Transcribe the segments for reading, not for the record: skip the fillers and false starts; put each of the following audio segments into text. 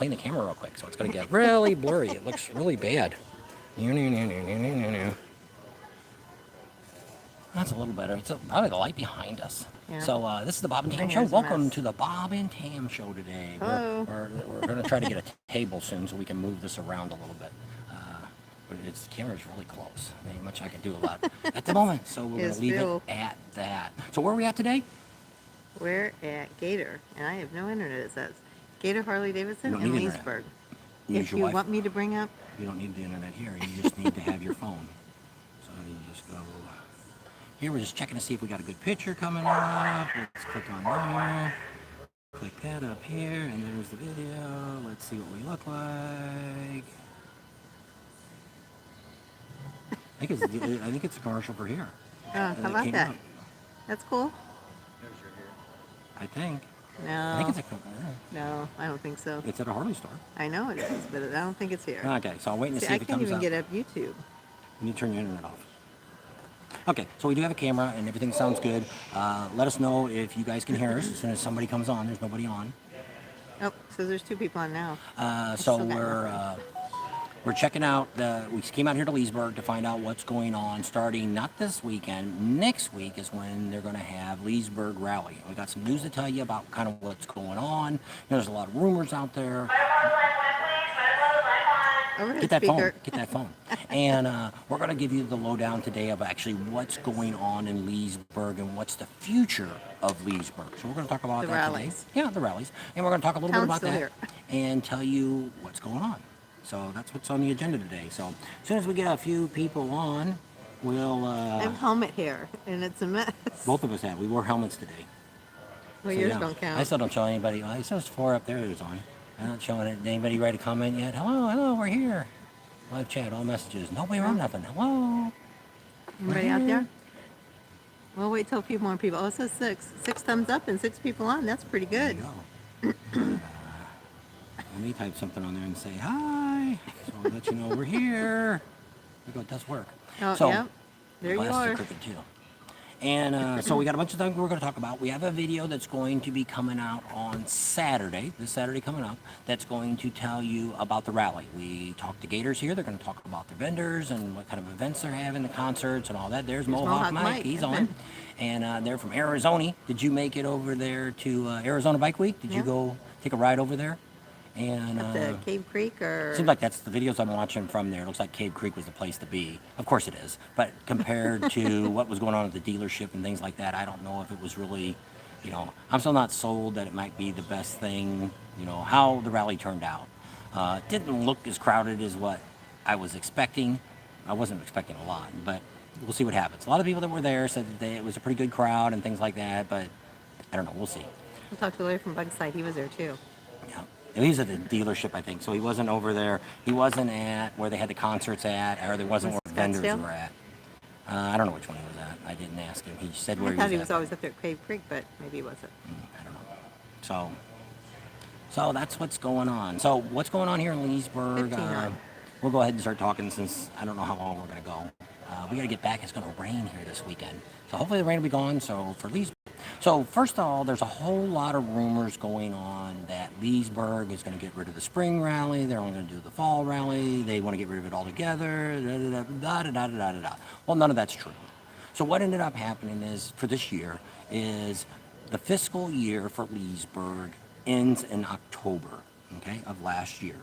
clean the camera real quick. So it's going to get really blurry. It looks really bad. That's a little better. It's probably the light behind us. Yeah. So this is the Bob and Tam My Show. hair's a Welcome mess. to the Bob and Tam Show today. Hello. We're going to try to get a table soon so we can move this around a little bit. But the camera's really close. There ain't much I can do about it at the moment. So we're going to leave it at that. So where are we at today? We're at Gator, and I have no internet, it says. Gator, Harley, Davidson, You don't and need internet. Leesburg. Use If your you Wi-Fi. want me to bring up, You don't need the internet here. You just need to have your phone. So you just go. Here we're just checking to see if we got a good picture coming up. Let's click on there. Click that up here, and there's the video. Let's see what we look like. I think it's a commercial for here. how It about came that? up. That's cool. I think. I No, think it's a. no, I don't think so. It's at a Harley store. I know it is, but I don't think it's here. Okay, so I'm waiting to See, see I if it can't comes even up. get up YouTube. You need to turn your internet off. Okay, so we do have a camera and everything sounds good. Let us know if you guys can hear us as soon as somebody comes on. There's nobody on. Oh, so there's 2 people on now. So still got we're checking out. We came out here to Leesburg to find out what's going on. Starting not this weekend, next week is when they're going to have Leesburg rally. We got some news to tell you about kind of what's going on. There's a lot of rumors out there. Overhead Get that speaker. phone. Get that phone. And we're going to give you the lowdown today of actually what's going on in Leesburg and what's the future of Leesburg. So we're going to talk about The that rallies. today. Yeah, the rallies. And we're going to talk a little bit Town's about still that here. and tell you what's going on. So that's what's on the agenda today. So as soon as we get a few people on, we'll... I have helmet hair, and it's a mess. both of us have. We wore helmets today. Well, So, yours yeah. don't count. I still don't show anybody. Well, I saw 4 up there that was on. I'm not showing it. Anybody write a comment yet? Hello, we're here. Live chat, all messages. Nobody wrote nothing. Hello. Anybody out there? We'll wait till a few more people. Oh, it says 6. 6 thumbs up and 6 people on. That's pretty There good. you go. Let me type something on there and say hi. So I'll let you know we're here. There you go, it does work. Oh, So, yep. There you glasses are. crooked too. And so we got a bunch of things we're going to talk about. We have a video that's going to be coming out on Saturday, this Saturday coming up, that's going to tell you about the rally. We talked to Gators here. They're going to talk about their vendors and what kind of events they're having, the concerts and all that. There's Mohawk Mike. He's on. And they're from Arizona. Did you make it over there to Arizona Bike Week? Did you Yeah. go take a ride over there? And At the Cave Creek or... seems like that's the videos I'm watching from there. It looks like Cave Creek was the place to be. Of course it is. But compared to what was going on at the dealership and things like that, I don't know if it was really, I'm still not sold that it might be the best thing, how the rally turned out. It didn't look as crowded as what I was expecting. I wasn't expecting a lot, but we'll see what happens. A lot of people that were there said that it was a pretty good crowd and things like that, but I don't know. We'll see. I talked to Larry from Bugside. He was there too. Yeah. And he's at the dealership, I think, so he wasn't over there. He wasn't at where they had the concerts at, or there wasn't where vendors Scottsdale? were at. I don't know which one he was at. I didn't ask him. He said where I he thought was he at. was always up there at Cave Creek, but maybe he wasn't. I don't know. So that's what's going on. So what's going on here in Leesburg? 15-9. We'll go ahead and start talking since I don't know how long we're going to go. We got to get back. It's going to rain here this weekend. So hopefully the rain will be gone. So for Leesburg. So first of all, there's a whole lot of rumors going on that Leesburg is going to get rid of the spring rally. They're only going to do the fall rally. They want to get rid of it altogether. Da. Well, none of that's true. So what ended up happening is, for this year, is the fiscal year for Leesburg ends in October, okay, of last year.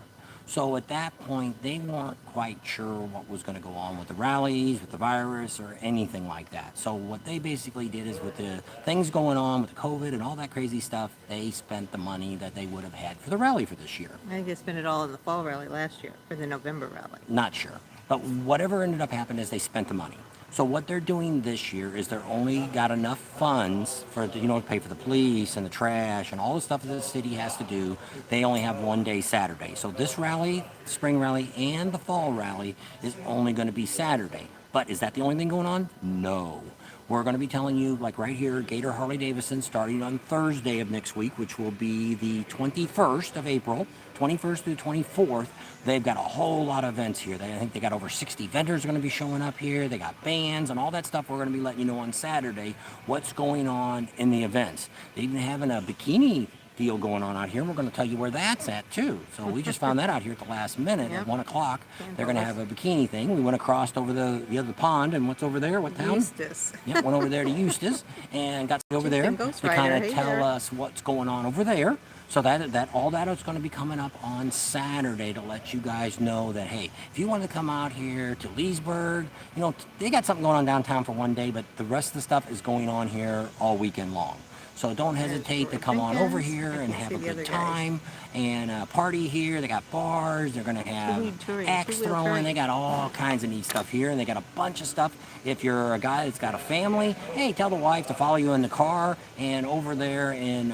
So at that point, they weren't quite sure what was going to go on with the rallies, with the virus, or anything like that. So what they basically did is, with the things going on with the COVID and all that crazy stuff, they spent the money that they would have had for the rally for this year. I think they spent it all in the fall rally last year, for the November rally. Not sure. But whatever ended up happening is they spent the money. So what they're doing this year is they're only got enough funds for, to pay for the police and the trash and all the stuff that the city has to do. They only have one day Saturday. So this rally, spring rally, and the fall rally is only going to be Saturday. But is that the only thing going on? No. We're going to be telling you, like right here, Gator Harley Davidson, starting on Thursday of next week, which will be the 21st of April, 21st through 24th. They've got a whole lot of events here. I think they got over 60 vendors going to be showing up here. They got bands and all that stuff. We're going to be letting you know on Saturday what's going on in the events. They're even having a bikini deal going on out here, and we're going to tell you where that's at too. So we just found that out here at the last minute Yep. at 1 o'clock. They're going to have a bikini thing. We went across over the other pond, and what's over there? What town? Eustace. Yeah, went over there to Eustis and got to go over there Chieftain Ghost to kind Rider, of hey tell there. us what's going on over there. So that all that is going to be coming up on Saturday to let you guys know that, hey, if you want to come out here to Leesburg, you know, they got something going on downtown for one day, but the rest of the stuff is going on here all weekend long. So don't hesitate to come on over here and have a good time and party here. They got bars. They're going to have axe throwing. They got all kinds of neat stuff here, and they got a bunch of stuff. If you're a guy that's got a family, hey, tell the wife to follow you in the car. And over there in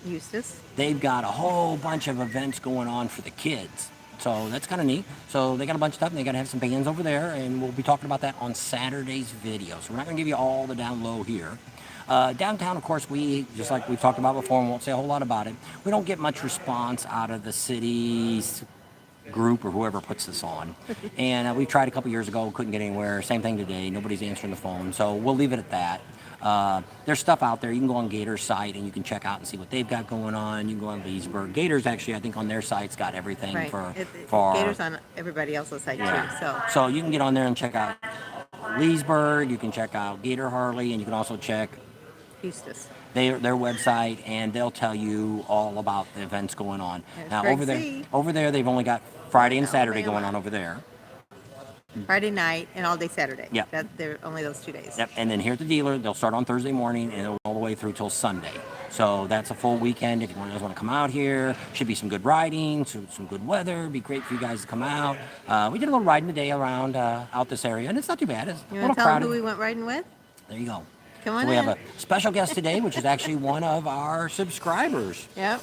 Eustace. they've got a whole bunch of events going on for the kids. So that's kind of neat. So they got a bunch of stuff, and they got to have some bands over there, and we'll be talking about that on Saturday's video. So we're not going to give you all the down low here. Downtown, of course, we, just like we've talked about before, and won't say a whole lot about it, we don't get much response out of the city's group or whoever puts this on. And we tried a couple years ago, couldn't get anywhere. Same thing today. Nobody's answering the phone. So we'll leave it at that. There's stuff out there. You can go on Gator's site and you can check out and see what they've got going on. You can go on Leesburg. Gator's actually, I think, on their site's got everything Right. for Gator's on everybody else's site too. So you can get on there and check out Leesburg. You can check out Gator Harley, and you can also check Eustace. their website, and they'll tell you all about the events going on. There's Now Greg over there they've only got Friday and Saturday Alabama. going on over there. Friday night and all day Saturday. Yep. They're only those 2 days. Yep, and then here at the dealer, they'll start on Thursday morning and they'll go all the way through till Sunday. So that's a full weekend. If you guys want to come out here, should be some good riding, some good weather. It'd be great for you guys to come out. We did a little riding today around out this area, and it's not too bad. It's a You little want to tell them crowded. who we went riding with? There you go. Come on So we in. have a special guest today, which is actually one of our subscribers. Yep.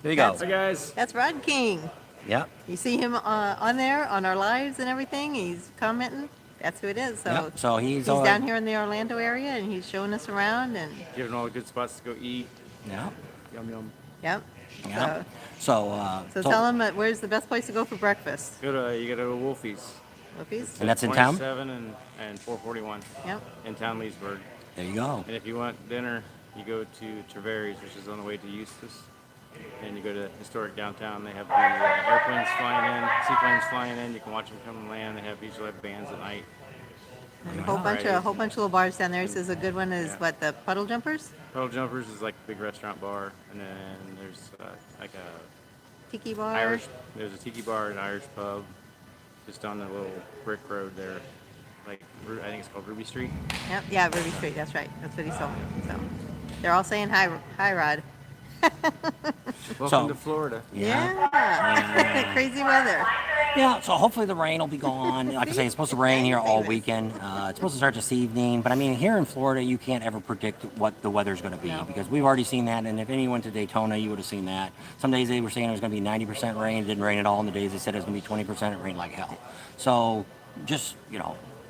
There you go. Hey guys. That's Rod King. Yep. You see him on there on our lives and everything. He's commenting. That's who it is. So Yep. So he's down here in the Orlando area, and he's showing us around. And Giving all the good spots to go eat. Yeah. Yum yum. yep. Yeah. So So tell him where's the best place to go for breakfast. You gotta go to Wolfie's. Wolfie's. And that's in town? 27 and 441 Yep. in town, Leesburg. There you go. And if you want dinner, you go to Treveri's, which is on the way to Eustis. And you go to historic downtown. They have the airplanes flying in, seaplanes flying in. You can watch them come and land. They usually have bands at night. And a whole bunch of little bars down there. He says a good one is what, the Puddle Jumpers, Puddle Jumpers is like a big restaurant bar, and then there's like a Tiki Bar. Irish. There's a tiki bar, an Irish pub, just on the little brick road there. Like I think it's called Ruby Street. Yep. Yeah, Ruby Street. That's right. That's what he told me. So they're all saying hi, Rod. Welcome to Florida. Yeah. Crazy weather. Yeah, so hopefully the rain will be gone. Like I say, it's supposed to rain here all weekend. It's supposed to start this evening. But I mean, here in Florida, you can't ever predict what the weather's going to be because we've already seen that. And if anyone went to Daytona, you would have seen that. Some days they were saying it was going to be 90% rain. It didn't rain at all. And the days they said it was going to be 20%, it rained like hell. So just,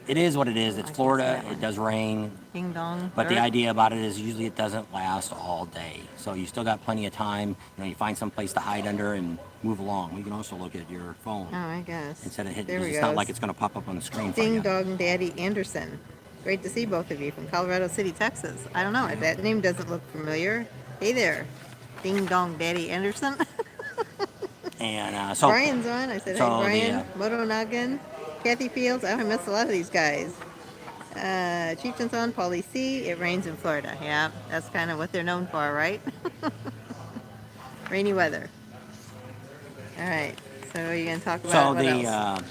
it is what it is. It's Florida. It does rain. Ding dong. But the idea about it is usually it doesn't last all day. So you still got plenty of time. You find some place to hide under and move along. You can also look at your phone. Oh, I guess. Instead of hitting, There we it's go. not like it's going to pop up on the screen for Ding you. Dong Daddy Anderson. Great to see both of you from Colorado City, Texas. I don't know. That name doesn't look familiar. Hey there. Ding Dong Daddy Anderson. And Brian's on. I said, so hey, the, Brian. Moto Noggin. Kathy Fields. I missed a lot of these guys. Chieftain's on. Paulie C. It rains in Florida. Yeah, that's kind of what they're known for, right? Rainy weather. All right. So you're going to talk about what else?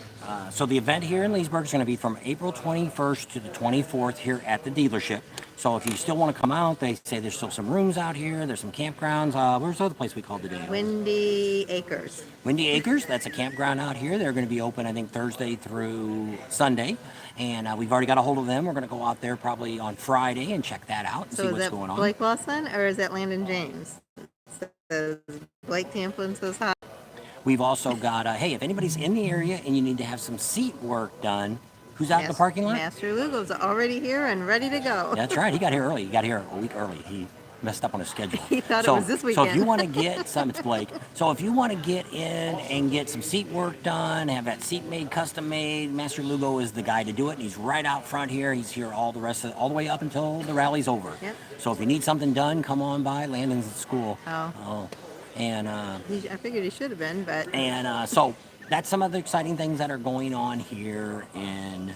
So the event here in Leesburg is going to be from April 21st to the 24th here at the dealership. So if you still want to come out, they say there's still some rooms out here. There's some campgrounds. Where's the other place we called today? Windy Acres. Windy Acres. That's a campground out here. They're going to be open, I think, Thursday through Sunday. And we've already got a hold of them. We're going to go out there probably on Friday and check that out and So see is what's that going on. Blake Lawson or is that Landon James? It says Blake Tamplin says hi. We've also got, hey, if anybody's in the area and you need to have some seat work done, who's out in the parking lot? Master Lugo's already here and ready to go. That's right. He got here early. He got here a week early. messed up on his schedule. He thought it so, was this So if weekend. you want to get some, it's Blake. So if you want to get in and get some seat work done, have that seat made, custom made, Master Lugo is the guy to do it. And he's right out front here. He's here all the way up until the rally's over. Yep. So if you need something done, come on by. Landon's at school. Oh. And I figured he should have been, but so that's some of the exciting things that are going on here in.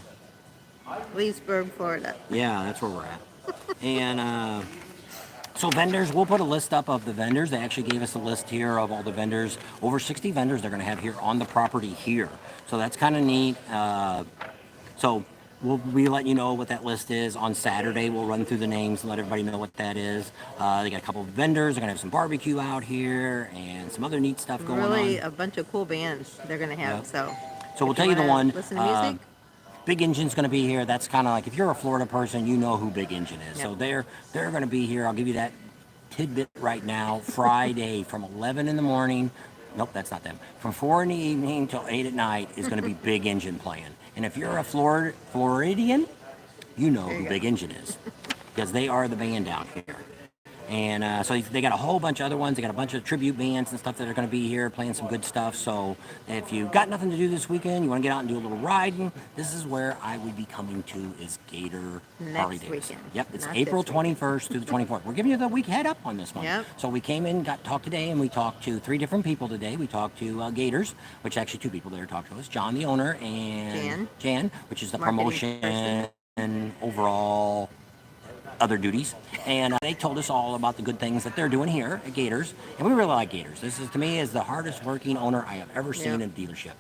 Leesburg, Florida. Yeah, that's where we're at. And so vendors, we'll put a list up of the vendors. They actually gave us a list here of all the vendors, over 60 vendors they're going to have here on the property here. So that's kind of neat. So we'll be letting you know what that list is on Saturday. We'll run through the names and let everybody know what that is. They got a couple of vendors. They're going to have some barbecue out here and some other neat stuff going Really, on. a bunch of cool bands they're going to have. Yeah. So we'll if tell you the wanna one. Listen to music. Big Engine's going to be here. That's kind of like, if you're a Florida person, you know who Big Engine is. Yep. So they're going to be here. I'll give you that tidbit right now. Friday from 11 in the morning. Nope, that's not them. From 4 in the evening till 8 at night is going to be Big Engine playing. And if you're a Floridian, you know who Big Engine is, because they are the band down here. And so they got a whole bunch of other ones. They got a bunch of tribute bands and stuff that are going to be here playing some good stuff. So if you've got nothing to do this weekend, you want to get out and do a little riding, this is where I would be coming to, is Gator Harley Davidson. Weekend. Yep, it's Not April this weekend. 21st through the 24th. We're giving you the week head up on this one. Yep. So we came in, talked today, and we talked to 3 different people today. We talked to Gators, which actually 2 people there talked to us. John, the owner, and Jan, which is the Marketing promotion person. and overall other duties, and they told us all about the good things that they're doing here at Gators, and we really like Gators. This is, to me, is the hardest working owner I have ever seen in a dealership.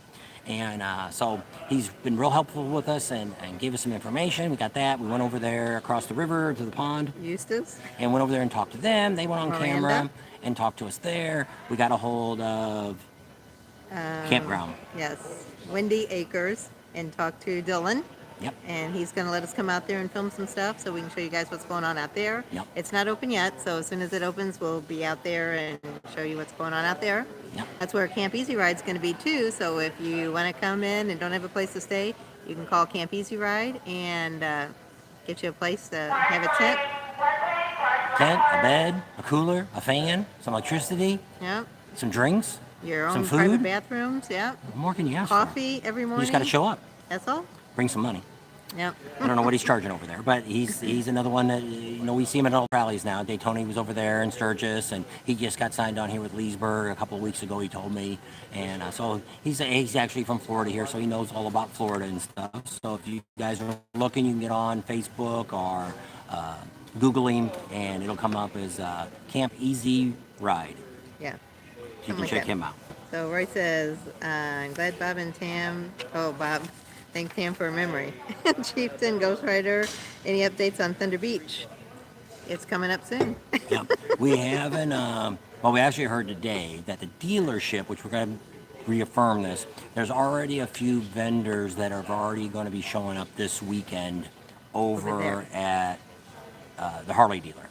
And so he's been real helpful with us and gave us some information. We got that. We went over there across the river to the pond Eustace. and went over there and talked to them. They went on Miranda. camera and talked to us there. We got a hold of Campground. Yes, Wendy Acres, and talk to Dylan. Yep. And he's going to let us come out there and film some stuff so we can show you guys what's going on out there. Yep. It's not open yet, so as soon as it opens, we'll be out there and show you what's going on out there. Yep. That's where Camp Easy Ride's going to be too. So if you want to come in and don't have a place to stay, you can call Camp Easy Ride and get you a place to have a tent. Tent, a bed, a cooler, a fan, some electricity, Yep. some drinks, Your some own private food. bathrooms. Yep. What more can you ask for? Coffee every You morning. just got to show up, That's all. bring some money. Yep. I don't know what he's charging over there, but he's another one that, we see him at all rallies now. Daytona, he was over there in Sturgis, and he just got signed on here with Leesburg a couple of weeks ago, he told me. And so he's actually from Florida here, so he knows all about Florida and stuff. So if you guys are looking, you can get on Facebook or Google him, and it'll come up as Camp Easy Ride. Yeah. You Something can like check that. him out. So Roy says, I'm glad Bob and Tam, Bob, thank Tam for a memory. Chieftain, Ghost Rider, any updates on Thunder Beach? It's coming up soon. Yeah, we haven't. Well, we actually heard today that the dealership, which we're going to reaffirm this, there's already a few vendors that are already going to be showing up this weekend over there. at the Harley dealer.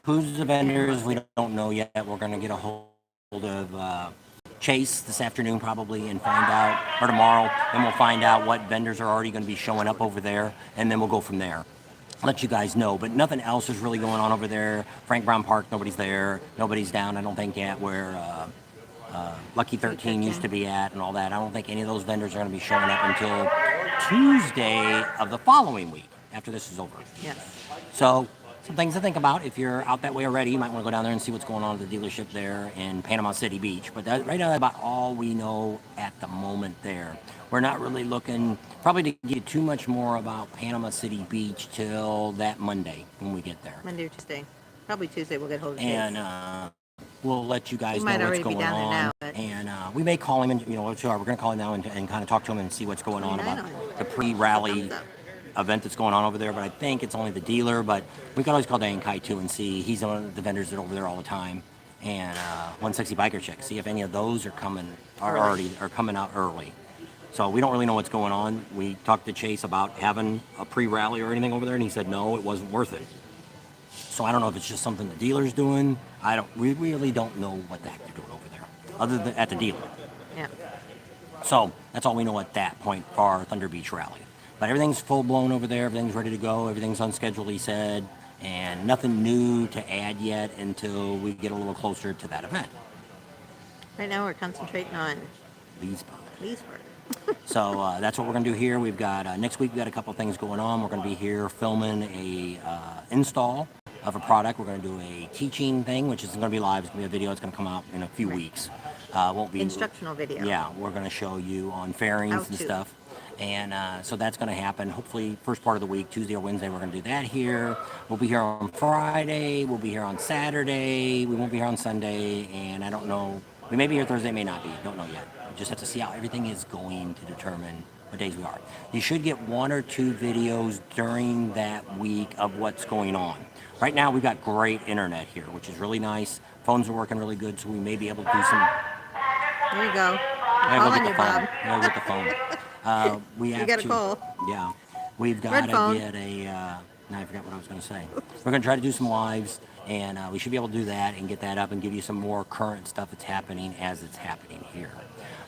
Who's the vendors? We don't know yet. We're going to get a hold of Chase this afternoon probably and find out, or tomorrow, and we'll find out what vendors are already going to be showing up over there, and then we'll go from there. Let you guys know, but nothing else is really going on over there. Frank Brown Park, nobody's there. Nobody's down, I don't think, yet where Lucky 13 used to be at and all that. I don't think any of those vendors are going to be showing up until Tuesday of the following week after this is over. Yes. So some things to think about. If you're out that way already, you might want to go down there and see what's going on at the dealership there in Panama City Beach. But right now, that's about all we know at the moment there. We're not really looking probably to get too much more about Panama City Beach till that Monday when we get there. Monday or Tuesday. Probably Tuesday we'll get hold of And Chase. we'll let you guys He know might what's already be going down there on. now, but- And we may call him and, we're going to call him now and kind of talk to him and see what's going on about the pre-rally Thumbs up. event that's going on over there. But I think it's only the dealer, but we can always call Dan Kai too and see. He's one of the vendors that are over there all the time. And 160 Biker Chick, see if any of those are coming out early. So we don't really know what's going on. We talked to Chase about having a pre-rally or anything over there, and he said no, it wasn't worth it. So I don't know if it's just something the dealer's doing. We really don't know what the heck they're doing over there, other than at the dealer. Yeah. So that's all we know at that point for our Thunder Beach rally. But everything's full blown over there. Everything's ready to go. Everything's on schedule, he said. and nothing new to add yet until we get a little closer to that event. Right now we're concentrating on Leesburg. Leesburg. So that's what we're going to do here. We've got next week. We got a couple things going on. We're going to be here filming a install of a product. We're going to do a teaching thing, which isn't going to be live. It's going to be a video. It's going to come out in a few weeks. Won't be Instructional video. Yeah, we're going to show you on fairings How and to. stuff. And so that's going to happen hopefully first part of the week, Tuesday or Wednesday. We're going to do that here. We'll be here on Friday. We'll be here on Saturday. We won't be here on Sunday. And I don't know. We may be here Thursday, may not be. Don't know yet. We just have to see how everything is going to determine what days we are. You should get 1 or 2 videos during that week of what's going on. Right now, we've got great internet here, which is really nice. Phones are working really good, so we may be able to do some. There you go. I gotta go Calling get you, the phone. Bob. I gotta get the phone. We have got a to. call. Yeah, we've got Red to phone. get a. Now I forgot what I was going to say. We're going to try to do some lives, and we should be able to do that and get that up and give you some more current stuff that's happening as it's happening here.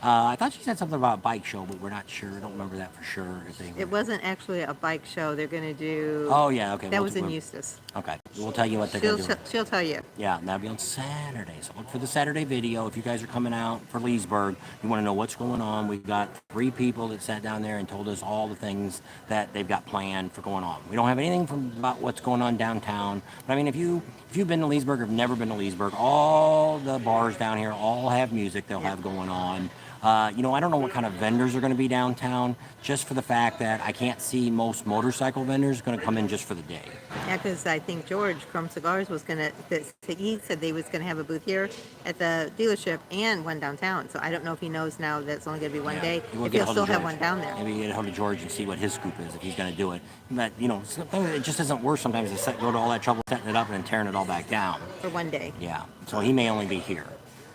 I thought she said something about a bike show, but we're not sure. I don't remember that for sure. If they It wasn't actually a bike show. They're going to do. Oh yeah, okay. That was in Eustis. Okay, we'll tell you what they're going to do. She'll tell you. Yeah, that'll be on Saturday. So look for the Saturday video. If you guys are coming out for Leesburg, you want to know what's going on. We've got 3 people that sat down there and told us all the things that they've got planned for going on. We don't have anything from about what's going on downtown. But I mean, if you've been to Leesburg or have never been to Leesburg, all the bars down here all have music they'll have going on. I don't know what kind of vendors are going to be downtown, just for the fact that I can't see most motorcycle vendors going to come in just for the day. Yeah, because I think George from Cigars was going to, he said they was going to have a booth here at the dealership and one downtown. So I don't know if he knows now that it's only going to be one day, We'll if get he'll a hold still of have George. one down there. Maybe get a hold of George and see what his scoop is, if he's going to do it. But, sometimes it just isn't worth sometimes to go to all that trouble setting it up and then tearing it all back down. For one day. Yeah, so he may only be here.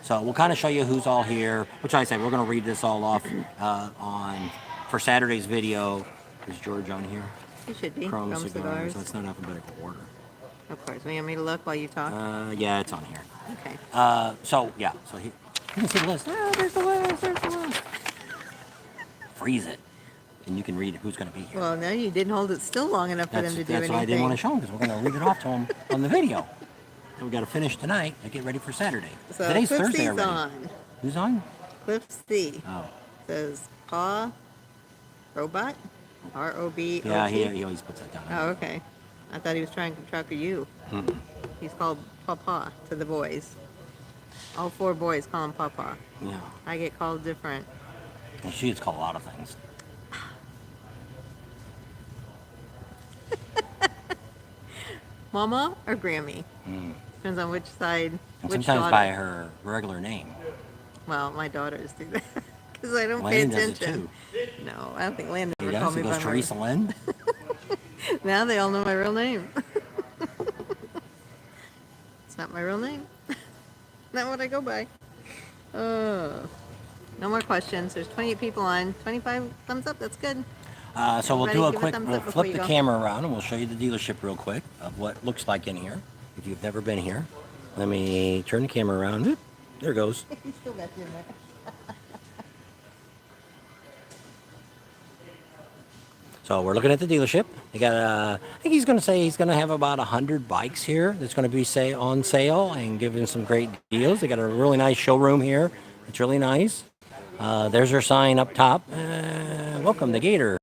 So we'll kind of show you who's all here, which I said we're going to read this all off for Saturday's video. Is George on here? It should be. Chrome From Cigars. So it's not alphabetical order. Of course. You want me to look while you talk? Yeah, it's on here. Okay. So you can see the list. Oh, there's the list. Freeze it, and you can read who's going to be here. Well, no, you didn't hold it still long enough for them to do anything. That's why I didn't want to show them, because we're going to read it off to them on the video. And we got to finish tonight to get ready for Saturday. So Today's Cliff Thursday C's already. on. Who's on? Cliff C. Oh. Says Paw Robot. R-O-B-O-T. Yeah, he always puts that down. Oh, okay. I thought he was trying to track you. He's called Papa to the boys. All 4 boys call him Papa. Yeah. I get called different. Well, she gets called a lot of things. Mama or Grammy? Depends on which side, And which sometimes daughter. by her regular name. Well, my daughters do that. Because I don't Landon pay does it attention. No, I don't think Landon He ever does. called He me goes by my Teresa Lynn. Now they all know my real name. It's not my real name. Not what I go by. No more questions. There's 28 people on. 25 thumbs up. That's good. So we'll do Everybody a give a quick, thumbs we'll up before flip you the go. camera around and we'll show you the dealership real quick of what it looks like in here. If you've never been here, let me turn the camera around. Oop, there it goes. He's still got you in there. So we're looking at the dealership. They got, I think he's going to say he's going to have about 100 bikes here that's going to be on sale and giving some great deals. They got a really nice showroom here. It's really nice. There's their sign up top. Welcome to Gator.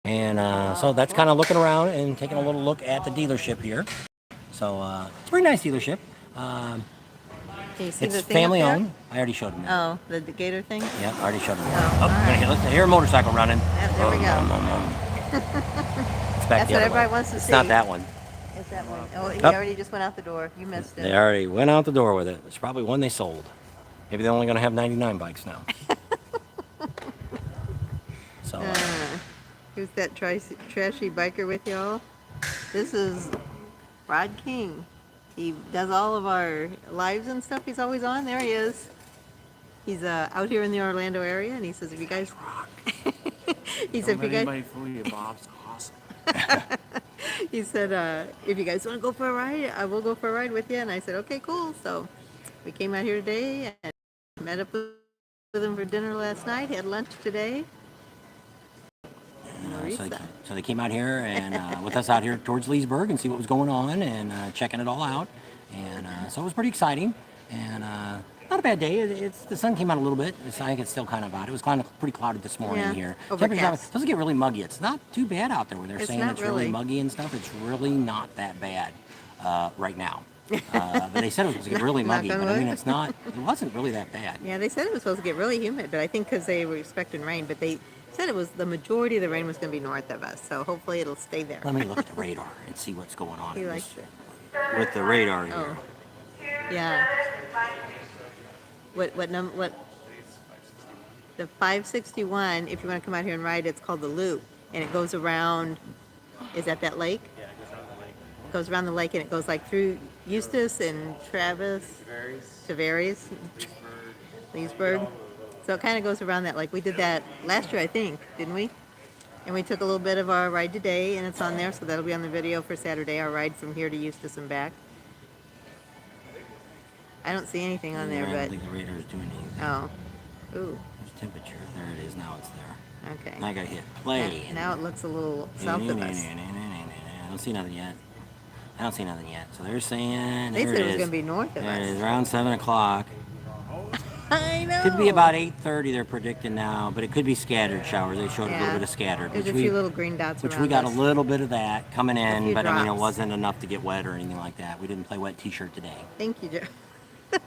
And so that's kind of looking around and taking a little look at the dealership here. So it's a very nice dealership. Can you see It's the thing family up there? owned. I already showed him that. Oh, the Gator thing? Yeah, I already showed him Oh, that. all right. Let's hear a motorcycle running. Yep, there we go. It's back That's the what other everybody way. wants to It's see. not that one. It's that one. Oh, he Up. already just went out the door. You missed it. They already went out the door with it. It's probably one they sold. Maybe they're only going to have 99 bikes now. So, Who's that trashy biker with y'all? This is Rod King. He does all of our lives and stuff. He's always on. There he is. He's out here in the Orlando area, and he says, "If you guys," he said, "If you guys," fool you, Bob's awesome. he said, "If you guys want to go for a ride, I will go for a ride with you." And I said, "Okay, cool." So we came out here today and met up with him for dinner last night. Had lunch today. And we're Teresa. So they came out here and with us out here towards Leesburg and see what was going on and checking it all out. And so it was pretty exciting. And not a bad day. It's the sun came out a little bit. I think it's still kind of out. It was kind of pretty cloudy this morning Yeah, here. overcast. Temperature doesn't get really muggy. It's not too bad out there where they're It's saying not it's really really. muggy and stuff. It's really not that bad right now. But they said it was supposed to get really Knock muggy. on But I mean, wood. it's not. It wasn't really that bad. Yeah, they said it was supposed to get really humid, but I think because they were expecting rain, but they said it was the majority of the rain was going to be north of us, so hopefully it'll stay there. Let me look at the radar and see what's going on. He in likes this- it. With the radar here. Oh, yeah. What the 561, if you want to come out here and ride, it's called the Loop, and it goes around, is that lake? Yeah, it goes around the lake. It goes around the lake and it goes like through Eustis and Travis, Tavares, Leesburg. So it kind of goes around that lake. We did that last year, I think, didn't we? And we took a little bit of our ride today, and it's on there, so that'll be on the video for Saturday, our ride from here to Eustis and back. I don't see anything on there, I don't but, think the radar is doing anything. oh, ooh, There's temperature. There it is. Now it's there. okay. Now I gotta hit play. Now it looks a little south of us. I don't see nothing yet. I don't see nothing yet. So they're saying They there said it it was is. going to be north of There it is, us. around 7 o'clock. I know. Could be about 8:30. They're predicting now, but it could be scattered showers. They showed a little bit of scattered, There's which a few little green dots which around we got us. a little bit of that coming in, few but I mean it drops. wasn't enough to get wet or anything like that. We didn't play wet T-shirt today. Thank you, Joe.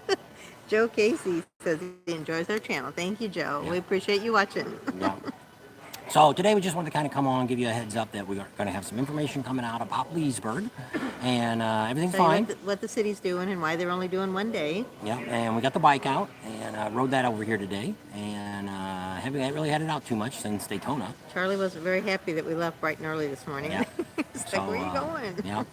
Joe Casey says he enjoys our channel. Thank you, Joe. Yeah. We appreciate you watching. Yeah. So today we just wanted to kind of come on and give you a heads up that we are going to have some information coming out about Leesburg, and everything's Tell you fine. what the city's doing and why they're only doing one day. Yeah, and we got the bike out and rode that over here today, and haven't really had it out too much since Daytona. Charlie wasn't very happy that we left bright and early this morning. Yeah. He's like, where are you going? Yeah.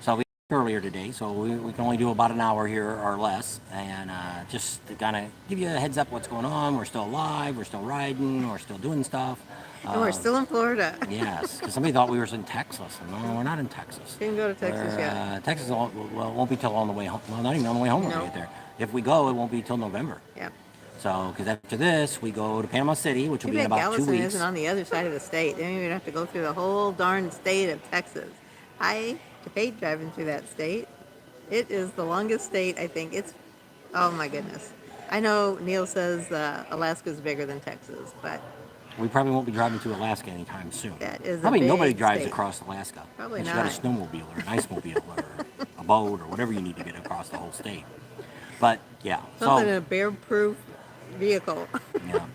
So we earlier today, so we can only do about an hour here or less, and just to kind of give you a heads up what's going on. We're still alive, we're still riding, we're still doing stuff. And we're still in Florida. Yes, because somebody thought we were in Texas. And no, we're not in Texas. Didn't go to Texas yet. Texas well, it won't be till on the way home. Well, not even on the way home when No. we get there. If we go, it won't be till November. Yep. So, because after this, we go to Panama City, which will Too be in bad about 2 Galveston weeks. isn't on the other side of the state. They don't even have to go through the whole darn state of Texas. I hate driving through that state. It is the longest state, I think. It's, oh my goodness. I know Neil says Alaska's bigger than Texas, but We probably won't be driving to Alaska anytime soon. that is Probably a big nobody drives state. across Alaska. Probably Unless you got a not. snowmobile or an ice mobile or a boat or whatever you need to get across the whole state. But yeah, Something in so a bear-proof vehicle. yeah.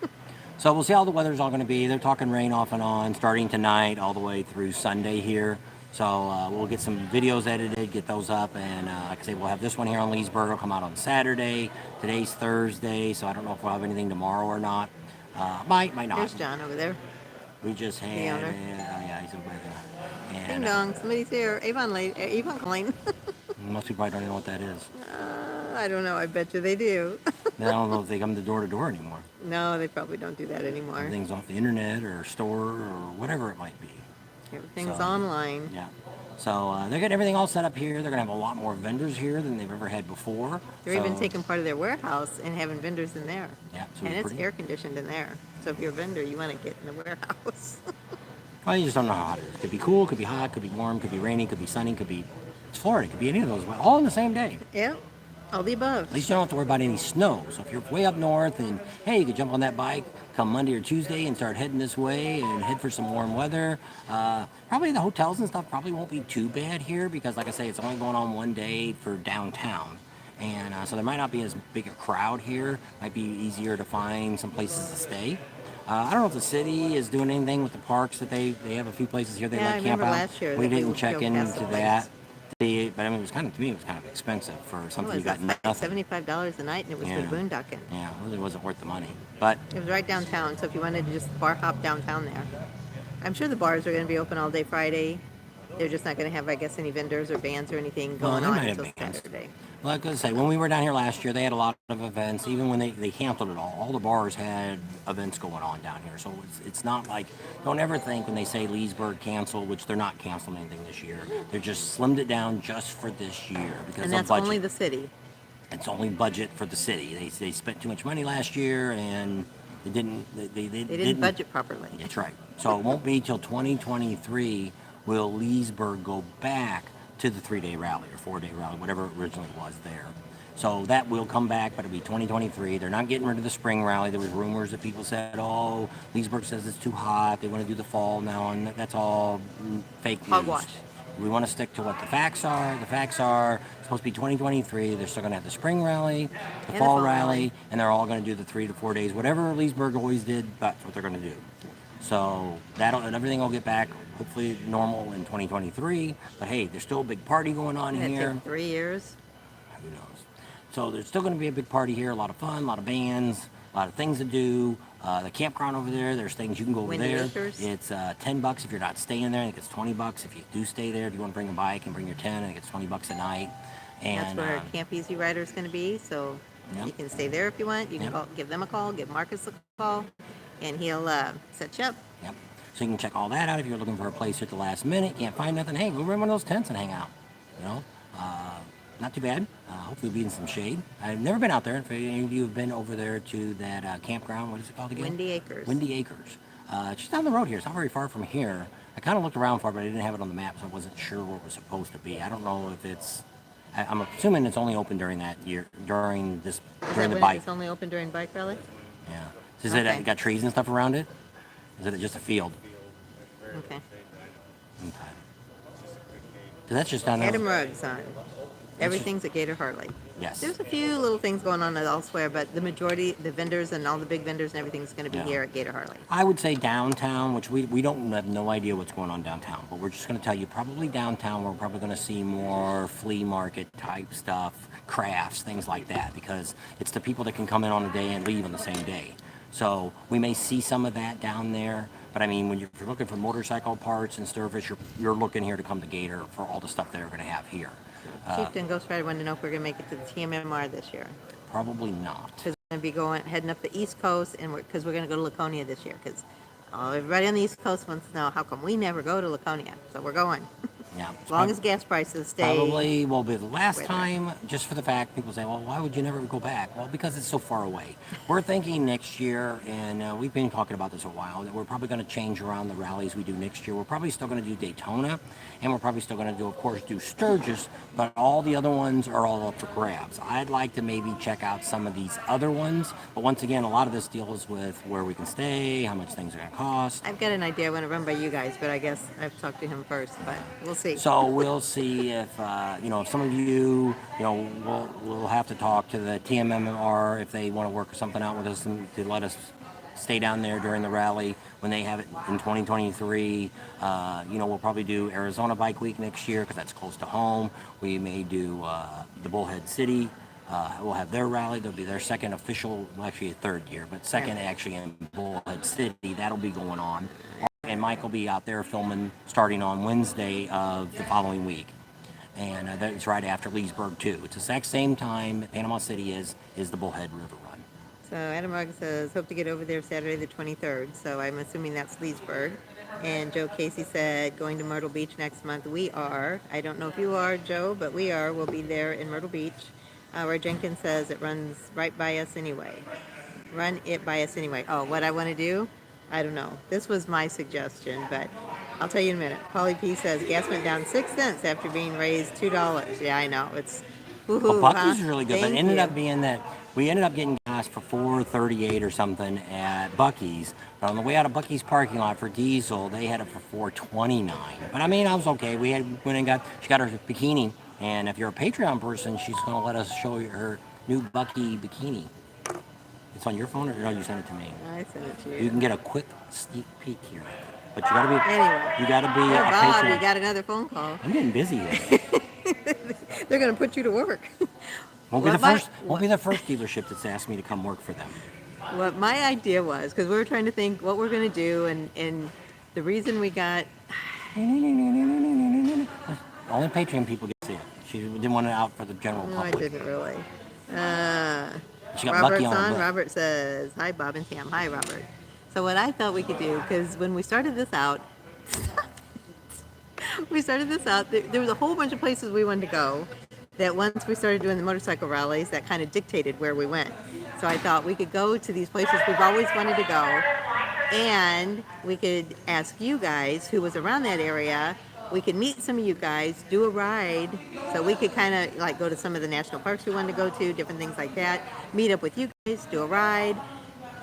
So we'll see how the weather's all going to be. They're talking rain off and on, starting tonight all the way through Sunday here. So we'll get some videos edited, get those up, and like I say, we'll have this one here on Leesburg. It'll come out on Saturday. Today's Thursday, so I don't know if we'll have anything tomorrow or not. Might not. There's John over there. We just had, The owner. yeah, he's over there. Ding And dong, somebody's here. Avon calling. most people probably don't even know what that is. I don't know. I bet you they do. I don't know if they come to door anymore. No, they probably don't do that anymore. Everything's off the internet or store or whatever it might be. Everything's So, online. Yeah. So they're getting everything all set up here. They're going to have a lot more vendors here than they've ever had before. They're So, even taking part of their warehouse and having vendors in there. Yeah, so And it's it's pretty- air conditioned in there. So if you're a vendor, you want to get in the warehouse. Well, you just don't know how hot it is. Could be cool, could be hot, could be warm, could be rainy, could be sunny, could be... It's Florida. It could be any of those. All in the same day. Yep. All the above. At least you don't have to worry about any snow. So if you're way up north and, hey, you could jump on that bike come Monday or Tuesday and start heading this way and head for some warm weather. Probably the hotels and stuff probably won't be too bad here because, like I say, it's only going on one day for downtown. And so there might not be as big a crowd here. Might be easier to find some places to stay. I don't know if the city is doing anything with the parks that they have a few places here they Yeah, I let camp remember out. last year We that we didn't would check go past into the that. But I mean, it was kind of, to me, it was kind of expensive for It something was you got like nothing. $75 a night, and it was Yeah. for boondocking. Yeah, it really wasn't worth the money. But It was right downtown, so if you wanted to just bar hop downtown there. I'm sure the bars are going to be open all day Friday. They're just not going to have, I guess, any vendors or bands or anything Well, going they on might have until bands. Saturday. like I say, when we were down here last year, they had a lot of events. Even when they canceled it all the bars had events going on down here. So it's not like, don't ever think when they say Leesburg canceled, which they're not canceling anything this year. They're just slimmed it down just for this year because And of that's budget. only the city. It's only budget for the city. They spent too much money last year, and It didn't. They didn't budget properly. That's right. So it won't be till 2023 will Leesburg go back to the 3-day rally or 4-day rally, whatever it originally was there. So that will come back, but it'll be 2023. They're not getting rid of the spring rally. There was rumors that people said, "Oh, Leesburg says it's too hot. They want to do the fall now," and that's all fake news. Hogwash. We want to stick to what the facts are. The facts are it's supposed to be 2023. They're still going to have the spring rally, the fall rally, and they're all going to do the 3 to 4 days. Whatever Leesburg always did, that's what they're going to do. So and everything will get back hopefully normal in 2023. But hey, there's still a big party going on It's here. gonna take 3 years. Who knows? So there's still going to be a big party here. A lot of fun, a lot of bands, a lot of things to do. The campground over there, there's things you can go over Windy there. Acres. It's $10 if you're not staying there. I think it's $20 if you do stay there. If you want to bring a bike and bring your tent, I think it's $20 a night. And That's where Camp Easy Rider is going to be. So Yep. you can stay there if you want. You can Yep. give them a call, give Marcus a call, and he'll set you up. Yep. So you can check all that out if you're looking for a place at the last minute. Can't find nothing. Hey, go rent one of those tents and hang out. You know, not too bad. Hopefully, we'll be in some shade. I've never been out there. If any of you have been over there to that campground, what is it called again? Windy Acres. Windy Acres. It's just down the road here. It's not very far from here. I kind of looked around for it, but I didn't have it on the map, so I wasn't sure where it was supposed to be. I don't know if it's. I'm assuming it's only open during that year, during Is the that when bike. it's only open during bike rally? Yeah. Is Okay. it got trees and stuff around it? Is it just a field? Okay. Okay. So that's just down there. Adam Ruggs on. Everything's at Gator Harley. Yes. There's a few little things going on elsewhere, but the majority, the vendors and all the big vendors and everything's going to be Yeah. here at Gator Harley. I would say downtown, which we don't have no idea what's going on downtown, but we're just going to tell you probably downtown we're probably going to see more flea market type stuff, crafts, things like that, because it's the people that can come in on a day and leave on the same day. So we may see some of that down there, but I mean, when you're looking for motorcycle parts and service, you're looking here to come to Gator for all the stuff they're going to have here. Chieftain Ghost Rider wanted to know if we're going to make it to the TMMR this year. Probably not. Because we're going to be heading up the East Coast, and because we're going to go to Laconia this year. Because everybody on the East Coast wants to know how come we never go to Laconia. So we're going. Yeah. As long as gas prices stay. Probably will be the last Wait a time, just for the fact people say, well, why would you never go back? Well, because it's so far away. We're thinking next year, and we've been talking about this a while, that we're probably going to change around the rallies we do next year. We're probably still going to do Daytona, and we're probably still going to do, of course, do Sturgis, but all the other ones are all up for grabs. I'd like to maybe check out some of these other ones, but once again, a lot of this deals with where we can stay, how much things are going to cost. I've got an idea I want to run by you guys, but I guess I've talked to him first, but we'll see. So we'll see if if some of you, we'll have to talk to the TMMR if they want to work something out with us and to let us stay down there during the rally when they have it in 2023. We'll probably do Arizona Bike Week next year because that's close to home. We may do the Bullhead City. We'll have their rally. They'll be their second official, well, actually a third year, but second actually in Bullhead City. That'll be going on. And Mike will be out there filming starting on Wednesday of the following week. And that's right after Leesburg, too. It's the exact same time that Panama City is the Bullhead River Run. So Adam Rugg says, hope to get over there Saturday the 23rd. So I'm assuming that's Leesburg. And Joe Casey said, going to Myrtle Beach next month. We are. I don't know if you are, Joe, but we are. We'll be there in Myrtle Beach. Where Jenkins says it runs right by us anyway. Run it by us anyway. Oh, what I want to do? I don't know. This was my suggestion, but I'll tell you in a minute. Polly P says gas went down 6 cents after being raised $2. Yeah, I know. It's woohoo. Well, Bucky's is really good, but Thank it ended you. up being that we ended up getting gas for $4.38 or something at Bucky's. But on the way out of Bucky's parking lot for diesel, they had it for $4.29. But I mean, I was okay. Went and she got her bikini, and if you're a Patreon person, she's going to let us show you her new Bucky bikini. It's on your phone, or no? You sent it to me. I sent it to you. You can get a quick sneak peek here, but you gotta be. Anyway. You gotta be Oh, a Bob, Patreon. we got another phone call. I'm getting busy here. They're going to put you to work. Won't be What the my- first. Won't be the first dealership that's asked me to come work for them. What my idea was, because we were trying to think what we're going to do, and the reason we got Only Patreon people get to see it. She didn't want it out for the general No, I public. didn't really. She got Robert's Bucky on her on. book. Robert says, hi, Bob and Tam. Hi, Robert. So what I thought we could do, because when we started this out, there was a whole bunch of places we wanted to go, that once we started doing the motorcycle rallies, that kind of dictated where we went. So I thought we could go to these places we've always wanted to go, and we could ask you guys who was around that area. We could meet some of you guys, do a ride, so we could kind of like go to some of the national parks we wanted to go to, different things like that. Meet up with you guys, do a ride,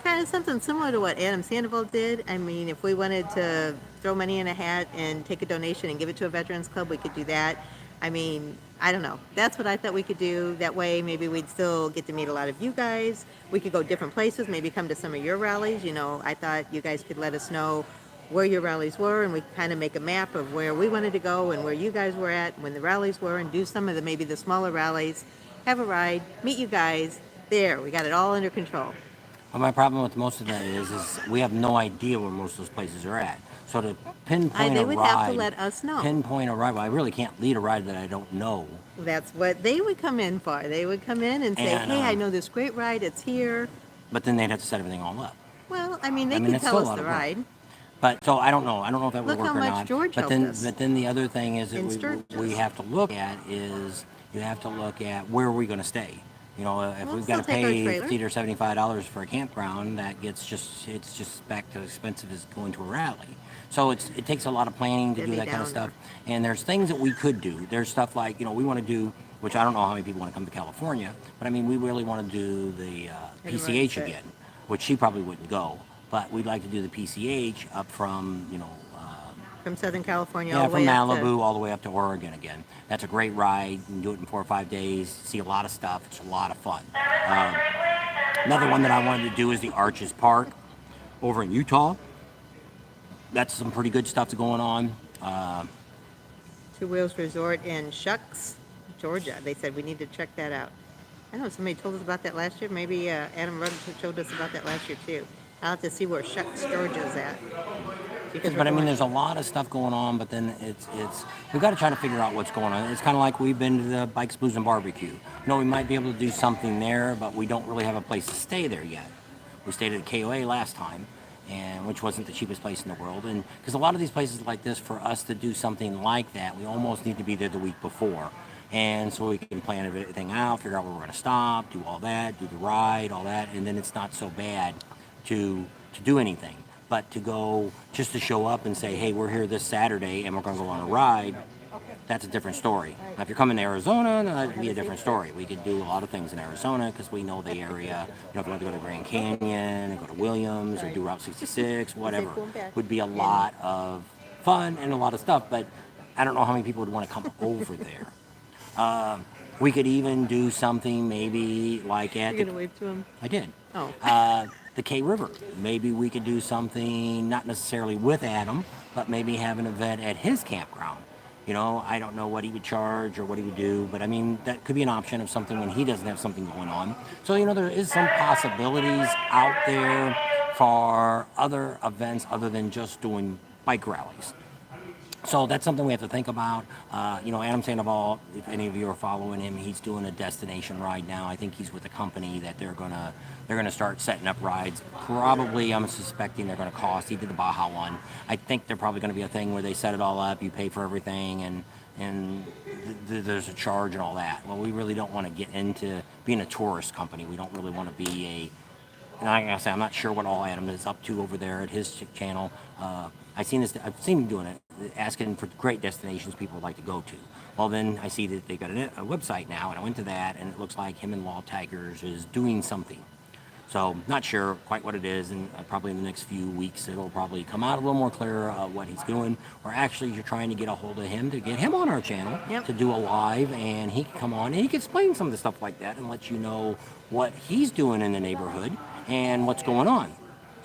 kind of something similar to what Adam Sandoval did. I mean, if we wanted to throw money in a hat and take a donation and give it to a veterans club, we could do that. I mean, I don't know. That's what I thought we could do. That way, maybe we'd still get to meet a lot of you guys. We could go different places, maybe come to some of your rallies. You know, I thought you guys could let us know where your rallies were, and we could kind of make a map of where we wanted to go and where you guys were at when the rallies were, and do some of the maybe the smaller rallies, have a ride, meet you guys. There, we got it all under control. Well, my problem with most of that is we have no idea where most of those places are at. So to pinpoint They a would ride, have to let us know. pinpoint a ride. Well, I really can't lead a ride that I don't know. That's what they would come in for. They would come in and say, And, hey, I know this great ride, it's here. But then they'd have to set everything all up. Well, I mean, they it's could still tell a us lot the of work. ride. But so I don't know. I don't know if that would Look work how or much not. George but helped us. then the other thing is that In we Sturgis. have to look at is you have to look at where are we going to stay. You know, if We'll we've got to still take our pay trailer. $50 or $75 for a campground, that gets it's just back to expensive as going to a rally. So it takes a lot of planning to It'd do be that kind of down stuff. And there's things that we could do. There's stuff like, you know, we want to do, which I don't know how many people want to come to California, but I mean, we really want to do the PCH Right. again, which she probably wouldn't go. But we'd like to do the PCH up from, you know, From Southern California all yeah, the from way up Malibu to... all the way up to Oregon again. That's a great ride. You can do it in 4 or 5 days. See a lot of stuff. It's a lot of fun. Another one that I wanted to do is the Arches Park over in Utah. That's some pretty good stuff going on. Two Wheels Resort in Shucks, Georgia. They said we need to check that out. I know somebody told us about that last year. Maybe Adam Rudder showed us about that last year too. I'll have to see where Shucks, Georgia's at. Because But I we're mean, going- there's a lot of stuff going on. But then we've got to try to figure out what's going on. It's kind of like we've been to the Bikes, Blues, and Barbecue. You know, we might be able to do something there, but we don't really have a place to stay there yet. We stayed at KOA last time, and which wasn't the cheapest place in the world. And because a lot of these places like this, for us to do something like that, we almost need to be there the week before. And so we can plan everything out, figure out where we're going to stop, do all that, do the ride, all that, and then it's not so bad to do anything. But to go just to show up and say, hey, we're here this Saturday and we're going to go on a ride, that's a different story. Now, if you're coming to Arizona, that'd be a different story. We could do a lot of things in Arizona because we know the area. You know, if you want to go to Grand Canyon and go to Williams or do Route 66, whatever, would be a lot of fun and a lot of stuff. But I don't know how many people would want to come over there. We could even do something maybe like at You're going to wave to him? I did. Oh. The K River. Maybe we could do something not necessarily with Adam, but maybe have an event at his campground. You know, I don't know what he would charge or what he would do, but I mean, that could be an option of something when he doesn't have something going on. So, you know, there is some possibilities out there for other events other than just doing bike rallies. So that's something we have to think about. You know, Adam Sandoval, if any of you are following him, he's doing a destination ride now. I think he's with a company that they're gonna start setting up rides. Probably, I'm suspecting they're gonna cost. He did the Baja one. I think they're probably gonna be a thing where they set it all up, you pay for everything, and there's a charge and all that. Well, we really don't want to get into being a tourist company. We don't really want to be a. And like I say, I'm not sure what all Adam is up to over there at his channel. I've seen him doing it, asking for great destinations people would like to go to. Well, then I see that they've got a website now, and I went to that, and it looks like him and Law Tigers is doing something. So not sure quite what it is, and probably in the next few weeks it'll probably come out a little more clear what he's doing. Or actually, you're trying to get a hold of him to get him on our channel to do a live, and he can come on and he can explain some of the stuff like that and let you know what he's doing in the neighborhood and what's going on.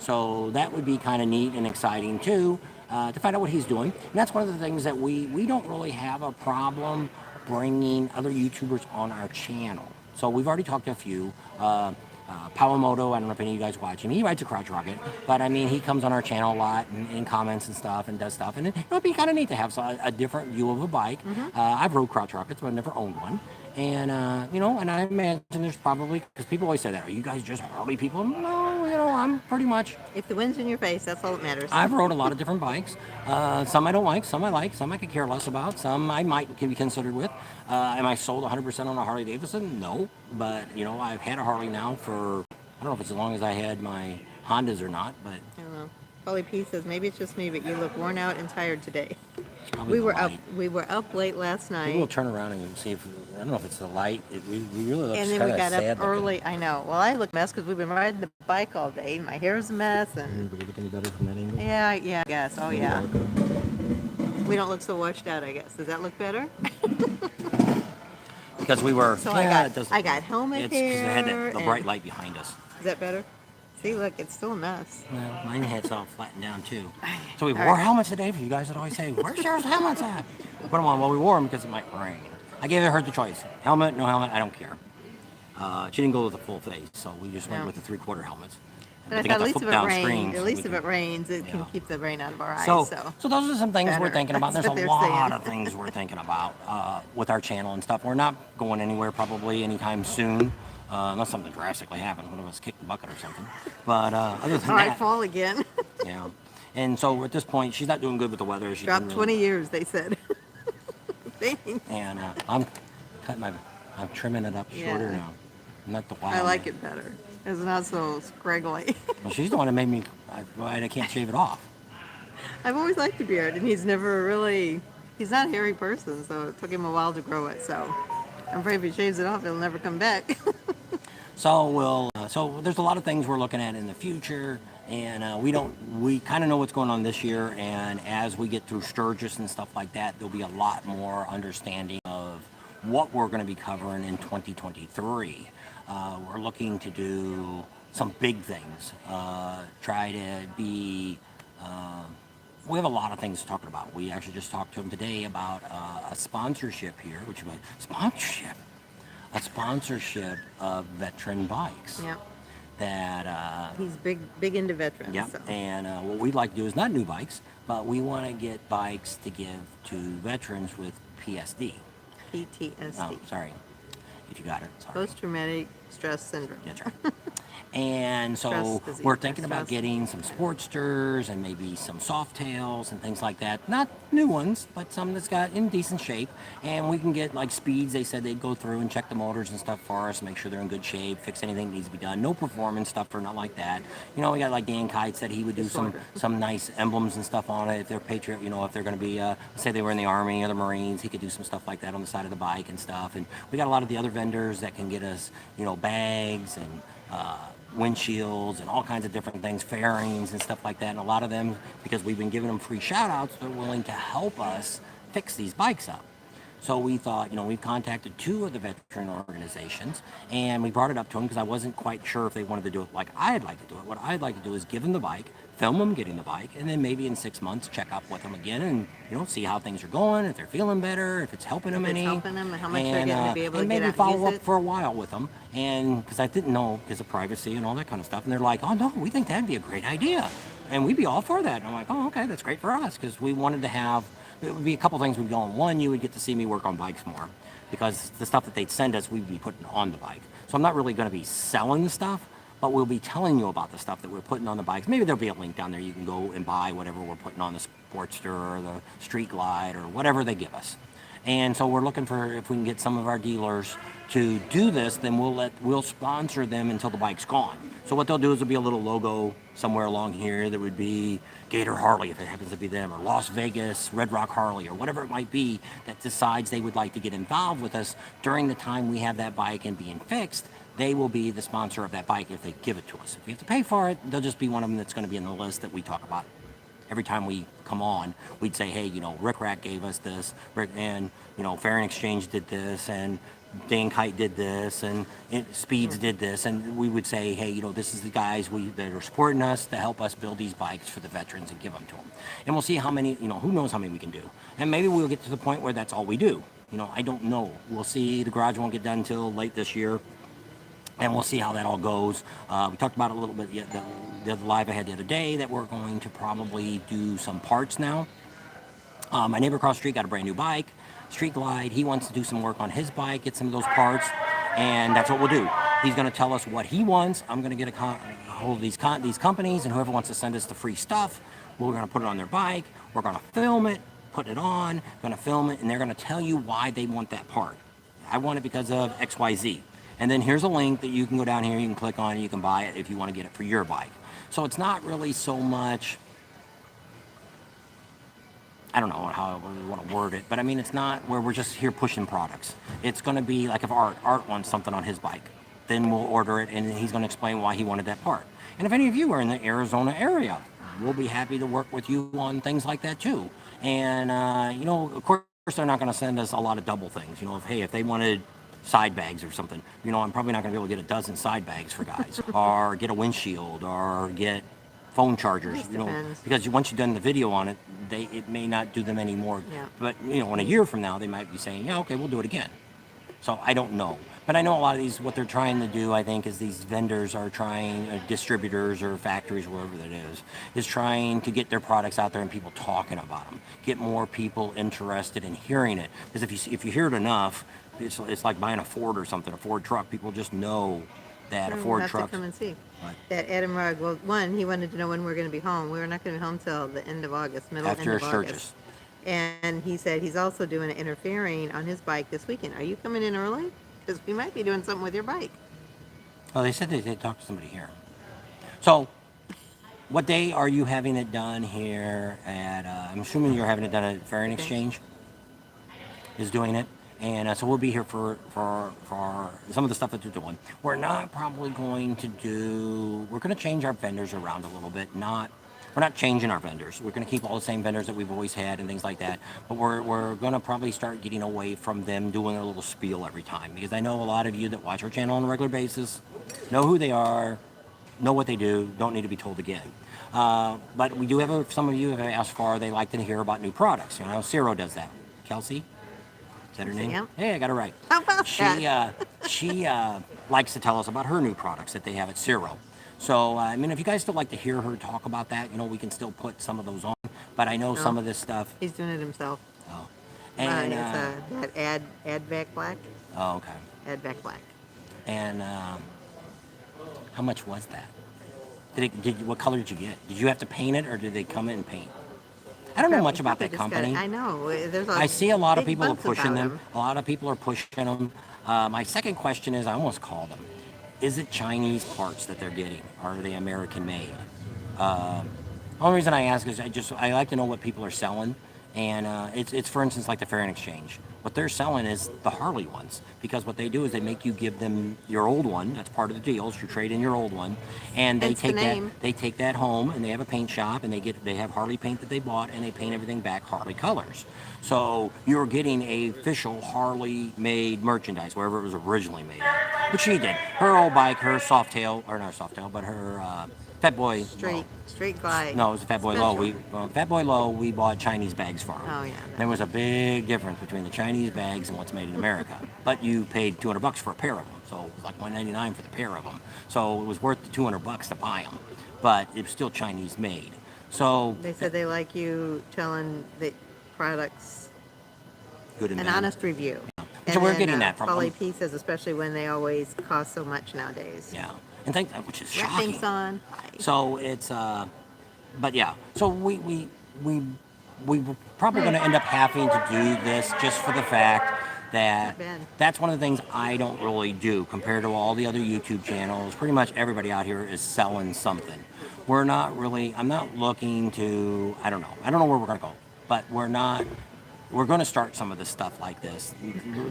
So that would be kind of neat and exciting too, to find out what he's doing. And that's one of the things that we don't really have a problem bringing other YouTubers on our channel. So we've already talked to a few. Pawamoto, I don't know if any of you guys watch him. He rides a crotch rocket, but I mean, he comes on our channel a lot and comments and stuff and does stuff. And it would be kind of neat to have a different view of a bike. I've rode crotch rockets, but I've never owned one. And, you know, and I imagine there's probably, because people always say that, are you guys just Harley people? No, I'm pretty much. If the wind's in your face, that's all that matters. I've rode a lot of different bikes. Some I don't like, some I could care less about, some I might be considered with. Am I sold 100% on a Harley Davidson? No, but I've had a Harley now for, I don't know if it's as long as I had my Hondas or not, but I don't know. Polly P says maybe it's just me, but you look worn out and tired today. it's probably We the were light. we were up late last Maybe we'll night, turn around and see if, I don't know if it's the light. We really look and then kind we of got sad up looking. early. I know. Well, I look a mess because we've been riding the bike all day. And my hair's a mess, and Do we look any better from that angle? yeah, I guess. Oh yeah. We don't look so washed out, I guess. Does that look better? Because we were, So yeah, I it doesn't. got helmet It's because it had hair. the and- bright light behind us. Is that better? See, look, it's still a mess. Well, mine had's all flattened down too. So we All wore right. helmets today. For you guys that always say, "Where's your helmets at?" We put them on. Well, we wore them because it might rain. I gave her the choice: helmet, no helmet. I don't care. She didn't go with a full face, so we just went No. with the 3/4 helmets. But I They thought got at the least if it flip-down rained, screens, at so least we if can- it rains, it can Yeah. keep the rain out of our eyes. So, So, so those are some things we're better. thinking about. There's That's a what they're lot saying. of things we're thinking about with our channel and stuff. We're not going anywhere probably anytime soon, unless something drastically happens. One of us kick the bucket or something. But other than all right, that, fall again. yeah. And so at this point, she's not doing good with the weather. She Dropped didn't 20 really- years, they said. Thanks. And I'm I'm trimming it up shorter Yeah. now. Not the wild. I like it better. It's not so scraggly. Well, she's the one that made me. I can't shave it off. I've always liked the beard, and he's never really. He's not a hairy person, so it took him a while to grow it. So I'm afraid if he shaves it off, it'll never come back. So we'll. So there's a lot of things we're looking at in the future, and we kind of know what's going on this year. And as we get through Sturgis and stuff like that, there'll be a lot more understanding of what we're going to be covering in 2023. We're looking to do some big things. Try to be. We have a lot of things to talk about. We actually just talked to him today about a sponsorship here, which was a sponsorship of veteran bikes. Yep. That He's big into veterans. Yep. So. And what we'd like to do is not new bikes, but we want to get bikes to give to veterans with PSD. PTSD. Oh, sorry. If you got it. Sorry. Post-traumatic stress syndrome. That's right. And so Stress disease, we're thinking about stress. getting some Sportsters and maybe some Softails and things like that. Not new ones, but some that's got in decent shape. And we can get like Speeds. They said they'd go through and check the motors and stuff for us, make sure they're in good shape, fix anything that needs to be done. No performance stuff or nothing like that. We got like Dan Kite said he would do some nice emblems and stuff on it. If they're Patriot, if they're going to be, say they were in the Army or the Marines, he could do some stuff like that on the side of the bike and stuff. And we got a lot of the other vendors that can get us, bags and windshields and all kinds of different things, fairings and stuff like that. And a lot of them, because we've been giving them free shout outs, they're willing to help us fix these bikes up. So we thought, we've contacted 2 of the veteran organizations, and we brought it up to them because I wasn't quite sure if they wanted to do it like I'd like to do it. What I'd like to do is give them the bike, film them getting the bike, and then maybe in 6 months check up with them again and see how things are going, if they're feeling better, if it's helping them If it's any, helping them, and how much they're getting to be able to and get maybe out and follow use up it. for a while with them, and because I didn't know because of privacy and all that kind of stuff, and they're like, oh no, we think that'd be a great idea, and we'd be all for that. And I'm like, oh okay, that's great for us because we wanted to have. It would be a couple things we'd go on. One, you would get to see me work on bikes more because the stuff that they'd send us, we'd be putting on the bike. So I'm not really going to be selling the stuff, but we'll be telling you about the stuff that we're putting on the bikes. Maybe there'll be a link down there. You can go and buy whatever we're putting on the Sportster or the Street Glide or whatever they give us. And so we're looking for if we can get some of our dealers to do this, then we'll sponsor them until the bike's gone. So what they'll do is there'll be a little logo somewhere along here that would be Gator Harley if it happens to be them, or Las Vegas Red Rock Harley, or whatever it might be that decides they would like to get involved with us during the time we have that bike and being fixed. They will be the sponsor of that bike if they give it to us. If we have to pay for it, they'll just be one of them that's going to be in the list that we talk about. Every time we come on, we'd say, hey, Rick Rack gave us this, and, Fair and Exchange did this, and Dan Kite did this, and Speeds did this, and we would say, hey, this is the guys that are supporting us to help us build these bikes for the veterans and give them to them. And we'll see how many, who knows how many we can do. And maybe we'll get to the point where that's all we do. I don't know. We'll see. The garage won't get done until late this year. And we'll see how that all goes. We talked about it a little bit the other live I had the other day that we're going to probably do some parts now. My neighbor across the street got a brand new bike, Street Glide. He wants to do some work on his bike, get some of those parts, and that's what we'll do. He's going to tell us what he wants. I'm going to get hold of these companies, and whoever wants to send us the free stuff, we're going to put it on their bike. We're going to film it, put it on, going to film it, and they're going to tell you why they want that part. I want it because of XYZ. And then here's a link that you can go down here, you can click on, and you can buy it if you want to get it for your bike. So it's not really so much, I don't know how I want to word it, but I mean, it's not where we're just here pushing products. It's going to be like if Art wants something on his bike, then we'll order it, and he's going to explain why he wanted that part. And if any of you are in the Arizona area, we'll be happy to work with you on things like that too. And, you know, of course, they're not going to send us a lot of double things. You know, if they wanted side bags or something, you know, I'm probably not going to be able to get a dozen side bags for guys, or get a windshield, or get phone chargers, you know, depends. because once you've done the video on it, it may not do them anymore. Yeah. But, you know, in a year from now, they might be saying, yeah, okay, we'll do it again. So I don't know. But I know a lot of these, what they're trying to do, I think, is these vendors are trying, distributors or factories, wherever that is trying to get their products out there and people talking about them. Get more people interested in hearing it. Because if you hear it enough, it's like buying a Ford or something, a Ford truck. People just know that a Ford We'll have truck. to come and see. What? That Adam Rugg, well, one, he wanted to know when we're going to be home. We're not going to be home till the end of August, end After of Sturgis. August. And he said he's also doing an interfering on his bike this weekend. Are you coming in early? Because we might be doing something with your bike. Oh, they said they talked to somebody here. So, what day are you having it done here at, I'm assuming you're having it done at Fair and Exchange is doing it. And so we'll be here for some of the stuff that they're doing. We're not probably going to we're going to change our vendors around a little bit. We're not changing our vendors. We're going to keep all the same vendors that we've always had and things like that. But we're going to probably start getting away from them doing a little spiel every time. Because I know a lot of you that watch our channel on a regular basis know who they are, know what they do, don't need to be told again. But we do have some of you have asked for, they like to hear about new products. You know, Ciro does that. Kelsey? Is that her name? Yeah. Hey, I got it right. How about that? She likes to tell us about her new products that they have at Ciro. So, I mean, if you guys still like to hear her talk about that, you know, we can still put some of those on. But I know some of this stuff. He's doing it himself. Oh. And, It's that Advac Black. oh, okay. Advac Black. And how much was that? What color did you get? Did you have to paint it, or did they come in and paint? I don't know much about that company. I know. I see a lot of big people are buzz pushing about them. A lot of people are pushing them. My second question is, I almost called them. Is it Chinese parts that they're getting? Or are they American made? The only reason I ask is I like to know what people are selling. And it's for instance like the Fair and Exchange. What they're selling is the Harley ones, because what they do is they make you give them your old one. That's part of the deal. Is you trade in your old one, and they Hence the name. take that home, and they have a paint shop, and they have Harley paint that they bought, and they paint everything back Harley colors. So you're getting a official Harley made merchandise wherever it was originally made, which she did. Her old bike, her Softail, or not Softail, but her Fat Boy. Straight glide. No, it was a Fat Boy Special. Low. Fat Boy Low, we bought Chinese bags for them. Oh, yeah. There was a big difference between the Chinese bags and what's made in America. But you paid $200 for a pair of them, so it was like $199 for the pair of them. So it was worth the $200 to buy them, but it was still Chinese made. So They said they like you telling the products good and an bad. honest review. So we're getting that from Polly them. P says, especially when they always cost so much nowadays. Yeah, and things which is Wrapping's shocking. on. So it's but yeah. So we we're probably going to end up having to do this just for the fact that Not bad. that's one of the things I don't really do compared to all the other YouTube channels. Pretty much everybody out here is selling something. We're not really. I'm not looking to. I don't know where we're going to go, but we're not. We're going to start some of this stuff like this.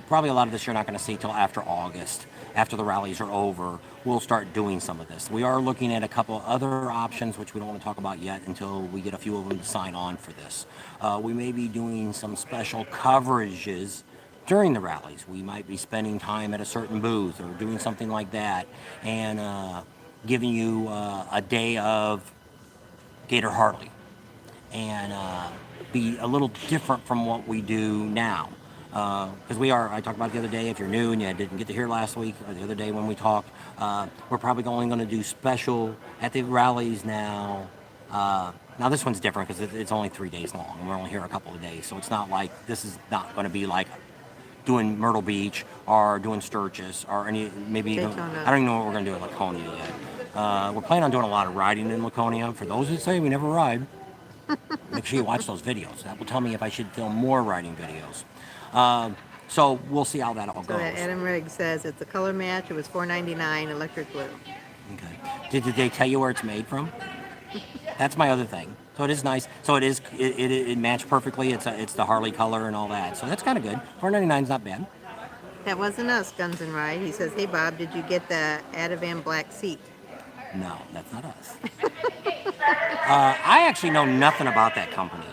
Probably a lot of this you're not going to see till after August. After the rallies are over, we'll start doing some of this. We are looking at a couple other options, which we don't want to talk about yet until we get a few of them to sign on for this. We may be doing some special coverages during the rallies. We might be spending time at a certain booth or doing something like that, and giving you a day of Gator Harley. And be a little different from what we do now. Because I talked about it the other day, if you're new and you didn't get to hear last week, or the other day when we talked, we're probably only going to do special at the rallies now. Now this one's different because it's only 3 days long, and we're only here a couple of days, so it's not like, this is not going to be like doing Myrtle Beach or doing Sturgis or maybe even, Daytona. I don't even know what we're going to do at Laconia yet. We're planning on doing a lot of riding in Laconia. For those who say we never ride, make sure you watch those videos. That will tell me if I should film more riding videos. So we'll see how that all So that goes. Adam Riggs says it's a color match. It was $4.99, electric blue. Okay. Did they tell you where it's made from? That's my other thing. So it is nice. So it matched perfectly. It's the Harley color and all that. So that's kind of good. $4.99 is not bad. That wasn't us, Guns and Ride. He says, hey, Bob, did you get the Ativan black seat? No, that's not us. I actually know nothing about that company.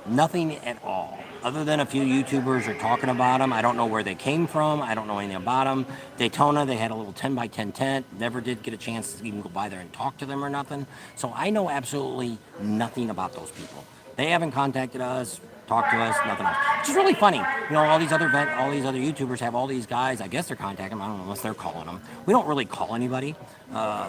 Nothing at all. Other than a few YouTubers are talking about them. I don't know where they came from. I don't know anything about them. Daytona, they had a little 10 by 10 tent. Never did get a chance to even go by there and talk to them or nothing. So I know absolutely nothing about those people. They haven't contacted us, talked to us, nothing else. Which is really funny. You know, all these other YouTubers have all these guys. I guess they're contacting them. I don't know unless they're calling them. We don't really call anybody.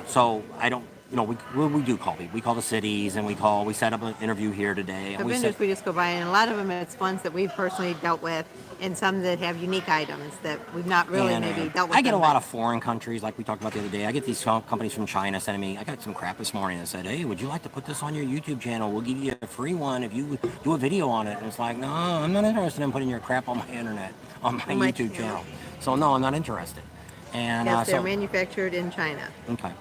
So I don't. You know, we do call people. We call the cities, and we set up an interview here today. The And vendors we just go by, and a lot of them it's ones that we've personally dealt with, and some that have unique items that we've not really maybe dealt with. I get a them lot with. of foreign countries, like we talked about the other day. I get these companies from China sending me. I got some crap this morning that said, "Hey, would you like to put this on your YouTube channel? We'll give you a free one if you do a video on it." And it's like, no, I'm not interested in putting your crap on my internet, on my YouTube channel. So no, I'm not interested. And Yes, they're so manufactured in China. okay.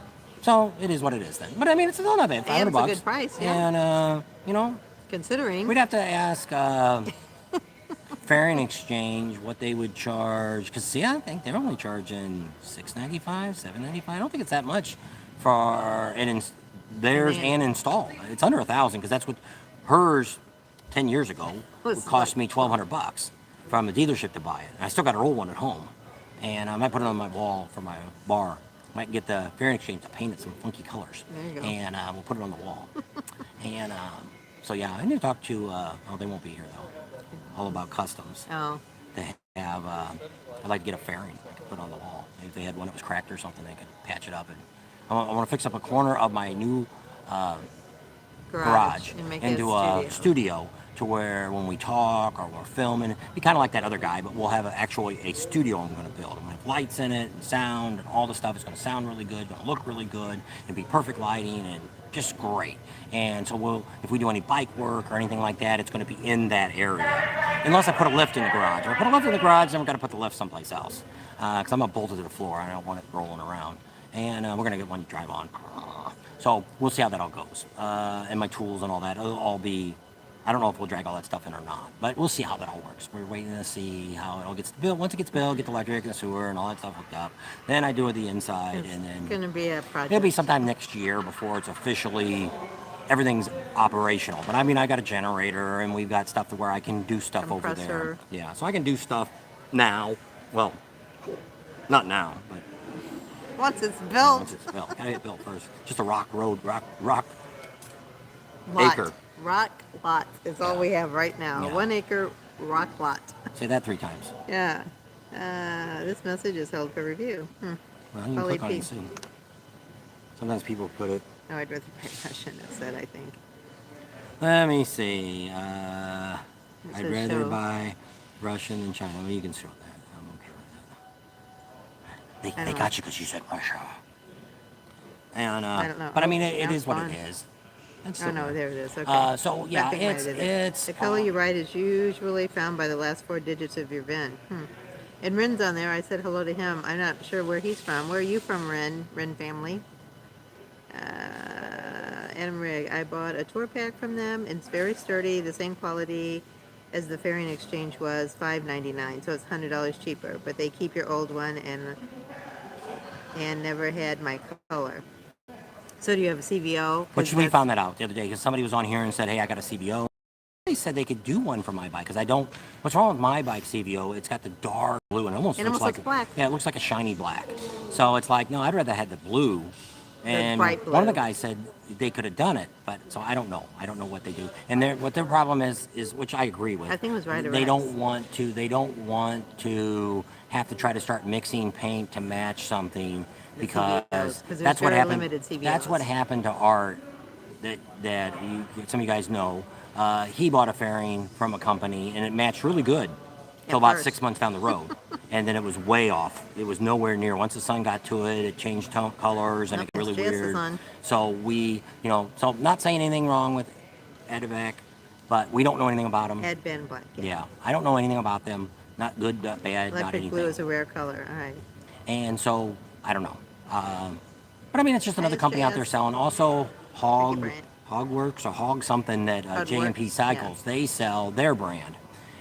So it is what it is then. But I mean, it's still not bad. $500 And it's a bucks. good price, yeah. And you know, Considering. we'd have to ask Fairing Exchange what they would charge. Because see, I think they're only charging $6.95, $7.95. I don't think it's that much for theirs and installed. It's under $1,000 because that's what hers 10 years ago would cost me $1,200 from a dealership to buy it. And I still got an old one at home, and I might put it on my wall for my bar. Might get the Fairing Exchange to paint it some funky colors. There you go. And we'll put it on the wall. And so yeah, I need to talk to. They won't be here though. All about customs. Oh, They have. I'd like to get a fairing I could put on the wall. Maybe if they had one that was cracked or something, they could patch it up. And I want to fix up a corner of my new garage and make it into a studio to where when we talk or we're filming, be kind of like that other guy, but we'll have actually a studio I'm going to build. I'm going to have lights in it and sound and all the stuff. It's going to sound really good, going to look really good, and be perfect lighting and just great. And so if we do any bike work or anything like that, it's going to be in that area. Unless I put a lift in the garage. If I put a lift in the garage, then we're going to put the lift someplace else. Because I'm going to bolt it to the floor. I don't want it rolling around. And we're going to get one to drive on. So we'll see how that all goes. And my tools and all that, it'll all be, I don't know if we'll drag all that stuff in or not, but we'll see how that all works. We're waiting to see how it all gets built. Once it gets built, get the electric and the sewer and all that stuff hooked up. Then I do the inside, and then it's going to be a project. it'll be sometime next year before it's officially, everything's operational. But I mean, I got a generator, and we've got stuff to where I can do stuff over there. Compressor. Yeah, so I can do stuff now. Well, not now, but Once it's built. once it's built. Gotta get built first. Just a rock lot. acre. Rock lot is all we have right now. Yeah. 1 acre rock lot. Say that 3 times. Yeah. This message is held for review. Well, you can Probably click on it and P. see. Sometimes people put it. No, I'd rather pay Russian, it said, I think. Let me see. I'd says rather show. buy Russian than China. Well, you can show that. I'm okay with that. They know. got you because you said Russia. And I don't know. but I mean, Oh, it now is it's what gone. it is. That's Oh, the no, word. there it is. Okay. So yeah, That thing right it's The color you write is usually found by the last 4 digits of your VIN. And Ren's on there. I said hello to him. I'm not sure where he's from. Where are you from, Ren? Ren family. Adam Rig. I bought a tour pack from them. It's very sturdy, the same quality as the Fairing Exchange was, $5.99. So it's $100 cheaper. But they keep your old one and never had my color. So do you have a CVO? Which we found that out the other day because somebody was on here and said, "Hey, I got a CVO." They said they could do one for my bike because I don't. What's wrong with my bike CVO? It's got the dark blue and it almost looks like black. Yeah, it looks like a shiny black. So it's like, no, I'd rather have the blue. And bright blue. one of the guys said they could have done it, but so I don't know. I don't know what they do. And what their problem is which I agree with. I think it was right or They Rex. don't want to. They don't want to have to try to start mixing paint to match something because CVOs, 'cause there's that's what very happened. limited CVOs. That's what happened to Art. Some of you guys know. He bought a fairing from a company and it matched really good till about first. 6 months down the road. and then it was way off. It was nowhere near. Once the sun got to it, it changed tone, colors, and Nope, it got really SJS is weird. on. So we, so not saying anything wrong with Edivac, but we don't know anything about them. Had been black. Yeah, I don't know anything about them. Not good, not bad, not Electric anything. blue is a rare color. All right. And so I don't know. But I mean, it's just another company out there SJS. selling. Also, brand. Hogworks or Hog something that J&P Hogworks, Cycles, yeah. they sell their brand.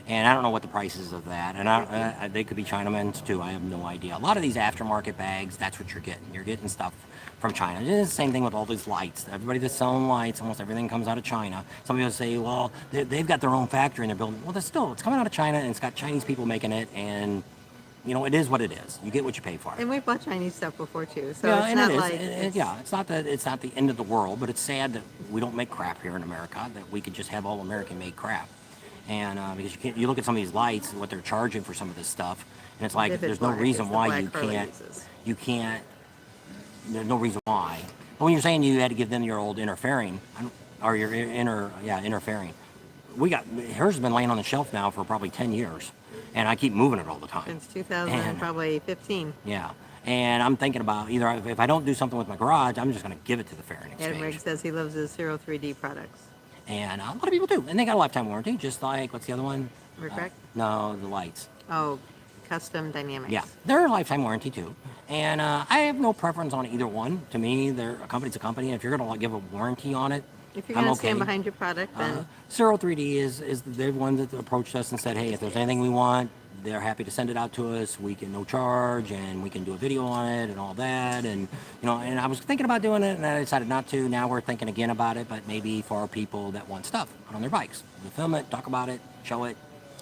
And I don't know what the prices of that. And they could be Chinamen too. I have no idea. A lot of these aftermarket bags, that's what you're getting. You're getting stuff from China. It's the same thing with all these lights. Everybody that's selling lights, almost everything comes out of China. Some people say, well, they've got their own factory and they're building. Well, it's coming out of China and it's got Chinese people making it. And it is what it is. You get what you pay for. And we've bought Chinese stuff before too, so Yeah, it's and not it is. like It's not that it's not the end of the world, but it's sad that we don't make crap here in America. That we could just have all American-made crap. And because you look at some of these lights and what they're charging for some of this stuff, and it's like If it's there's no black, reason it's the why black you Harley can't. uses. You can't. There's no reason why. But when you're saying you had to give them your old interfering, or your interfering, hers has been laying on the shelf now for probably 10 years, and I keep moving it all the time. Since 2000, And- probably 15. Yeah. And I'm thinking about either if I don't do something with my garage, I'm just going to give it to the Fairing Adam Exchange. Riggs says he loves his 03D products. And a lot of people do. And they got a lifetime warranty, just like, what's the other one? Correct? No, the lights. Oh, Custom Dynamics. Yeah, they're a lifetime warranty too. And I have no preference on either one. To me, a company's a company. And if you're going to give a warranty on it, If you're I'm going okay. to stand behind your product, then Zero 3D is the one that approached us and said, hey, if there's anything we want, they're happy to send it out to us. We can no charge, and we can do a video on it and all that. And and I was thinking about doing it, and I decided not to. Now we're thinking again about it, but maybe for people that want stuff on their bikes, we'll film it, talk about it, show it.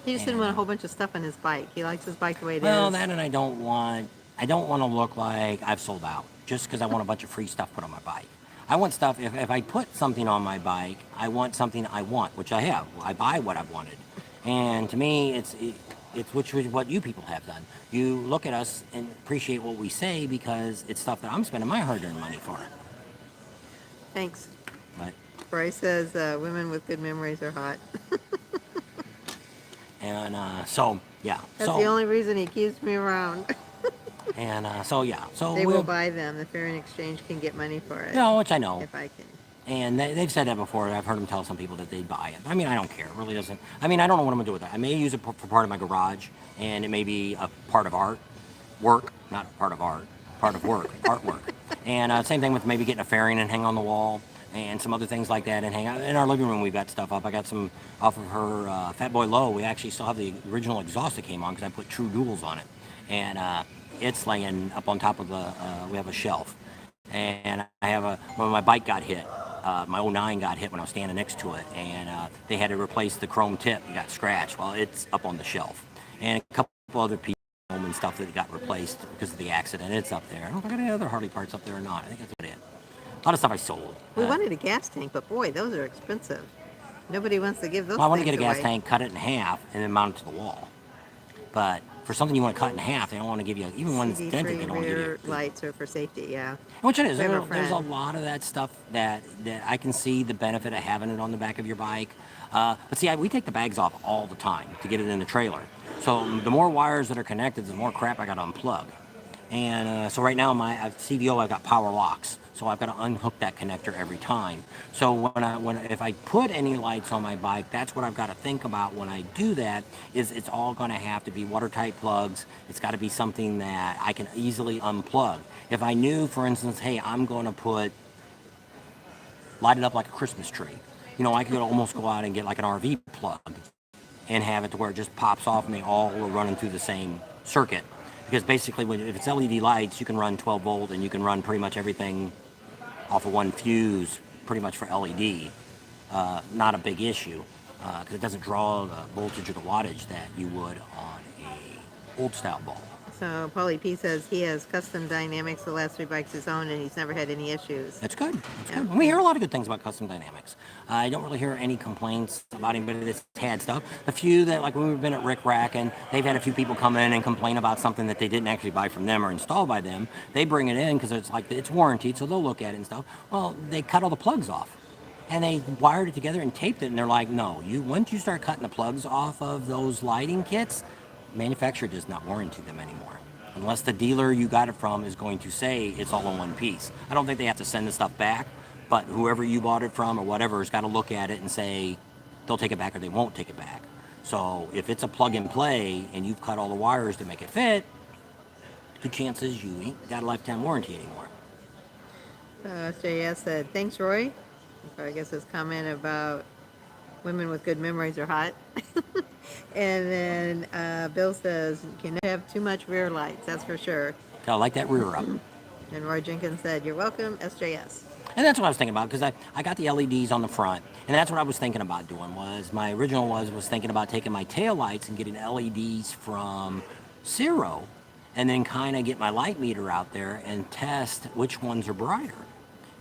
he just didn't want a whole bunch of stuff on his bike. He likes his bike the way it is. Well, that and I don't want to look like I've sold out just because I want a bunch of free stuff put on my bike. I want stuff. If I put something on my bike, I want something I want, which I have. I buy what I've wanted, and to me, it's which is what you people have done. You look at us and appreciate what we say because it's stuff that I'm spending my hard-earned money for. Thanks. But Bryce says women with good memories are hot. and so yeah, That's so the only reason he keeps me around. and so yeah, so They we'll will buy them. The Fairing Exchange can get money for it. which I know. If I can. And they've said that before. I've heard them tell some people that they'd buy it. I mean, I don't care. It really doesn't. I mean, I don't know what I'm going to do with it. I may use it for part of my garage, and it may be a part of work, not part of art, part of work, artwork. And same thing with maybe getting a fairing and hang on the wall, and some other things like that, and hang out. In our living room, we've got stuff up. I got some off of her Fat Boy Low. We actually still have the original exhaust that came on because I put True Duals on it. And it's laying up on top of we have a shelf. And I have when my bike got hit, my 09 got hit when I was standing next to it, and they had to replace the chrome tip. It got scratched. Well, it's up on the shelf, and a couple other pieces and stuff that got replaced because of the accident. It's up there. I don't know if I got any other Harley parts up there or not. I think that's about it. A lot of stuff I sold. We wanted a gas tank, but boy, those are expensive. Nobody wants to give those. Well, I want to get a things gas away. tank, cut it in half, and then mount it to the wall. But for something you want to cut in half, they don't want to give you, even when it's dented, they CD3 don't want to give rear you. lights are for safety, yeah. Which it is. We have a There's a friend. lot of that stuff that I can see the benefit of having it on the back of your bike. But see, we take the bags off all the time to get it in the trailer. So the more wires that are connected, the more crap I got to unplug. And so right now, my CVO, I've got power locks. So I've got to unhook that connector every time. So if I put any lights on my bike, that's what I've got to think about when I do that. Is it's all going to have to be watertight plugs. It's got to be something that I can easily unplug. If I knew, for instance, hey, I'm going to light it up like a Christmas tree. I could almost go out and get like an RV plug and have it to where it just pops off and they all are running through the same circuit. Because basically, if it's LED lights, you can run 12 volt and you can run pretty much everything off of one fuse, pretty much for LED. Not a big issue because it doesn't draw the voltage or the wattage that you would on a old style bulb. So Paulie P says he has Custom Dynamics, the last 3 bikes he's owned, and he's never had any issues. That's good. That's Yeah. good. And we hear a lot of good things about Custom Dynamics. I don't really hear any complaints about anybody that's had stuff. A few that, like when we've been at Rick Rack, and they've had a few people come in and complain about something that they didn't actually buy from them or install by them. They bring it in because it's like it's warranted, so they'll look at it and stuff. Well, they cut all the plugs off. And they wired it together and taped it, and they're like, no, once you start cutting the plugs off of those lighting kits, manufacturer does not warranty them anymore. Unless the dealer you got it from is going to say it's all in one piece. I don't think they have to send the stuff back, but whoever you bought it from or whatever has got to look at it and say they'll take it back or they won't take it back. So if it's a plug and play and you've cut all the wires to make it fit, good chances you ain't got a lifetime warranty anymore. SJS said, thanks, Roy. I guess his comment about women with good memories are hot. And then Bill says, you can never have too much rear lights, that's for sure. I like that rear up. And Roy Jenkins said, you're welcome, SJS. And that's what I was thinking about, because I got the LEDs on the front, and that's what I was thinking about doing. Was my original was thinking about taking my tail lights and getting LEDs from Zero, and then kind of get my light meter out there and test which ones are brighter.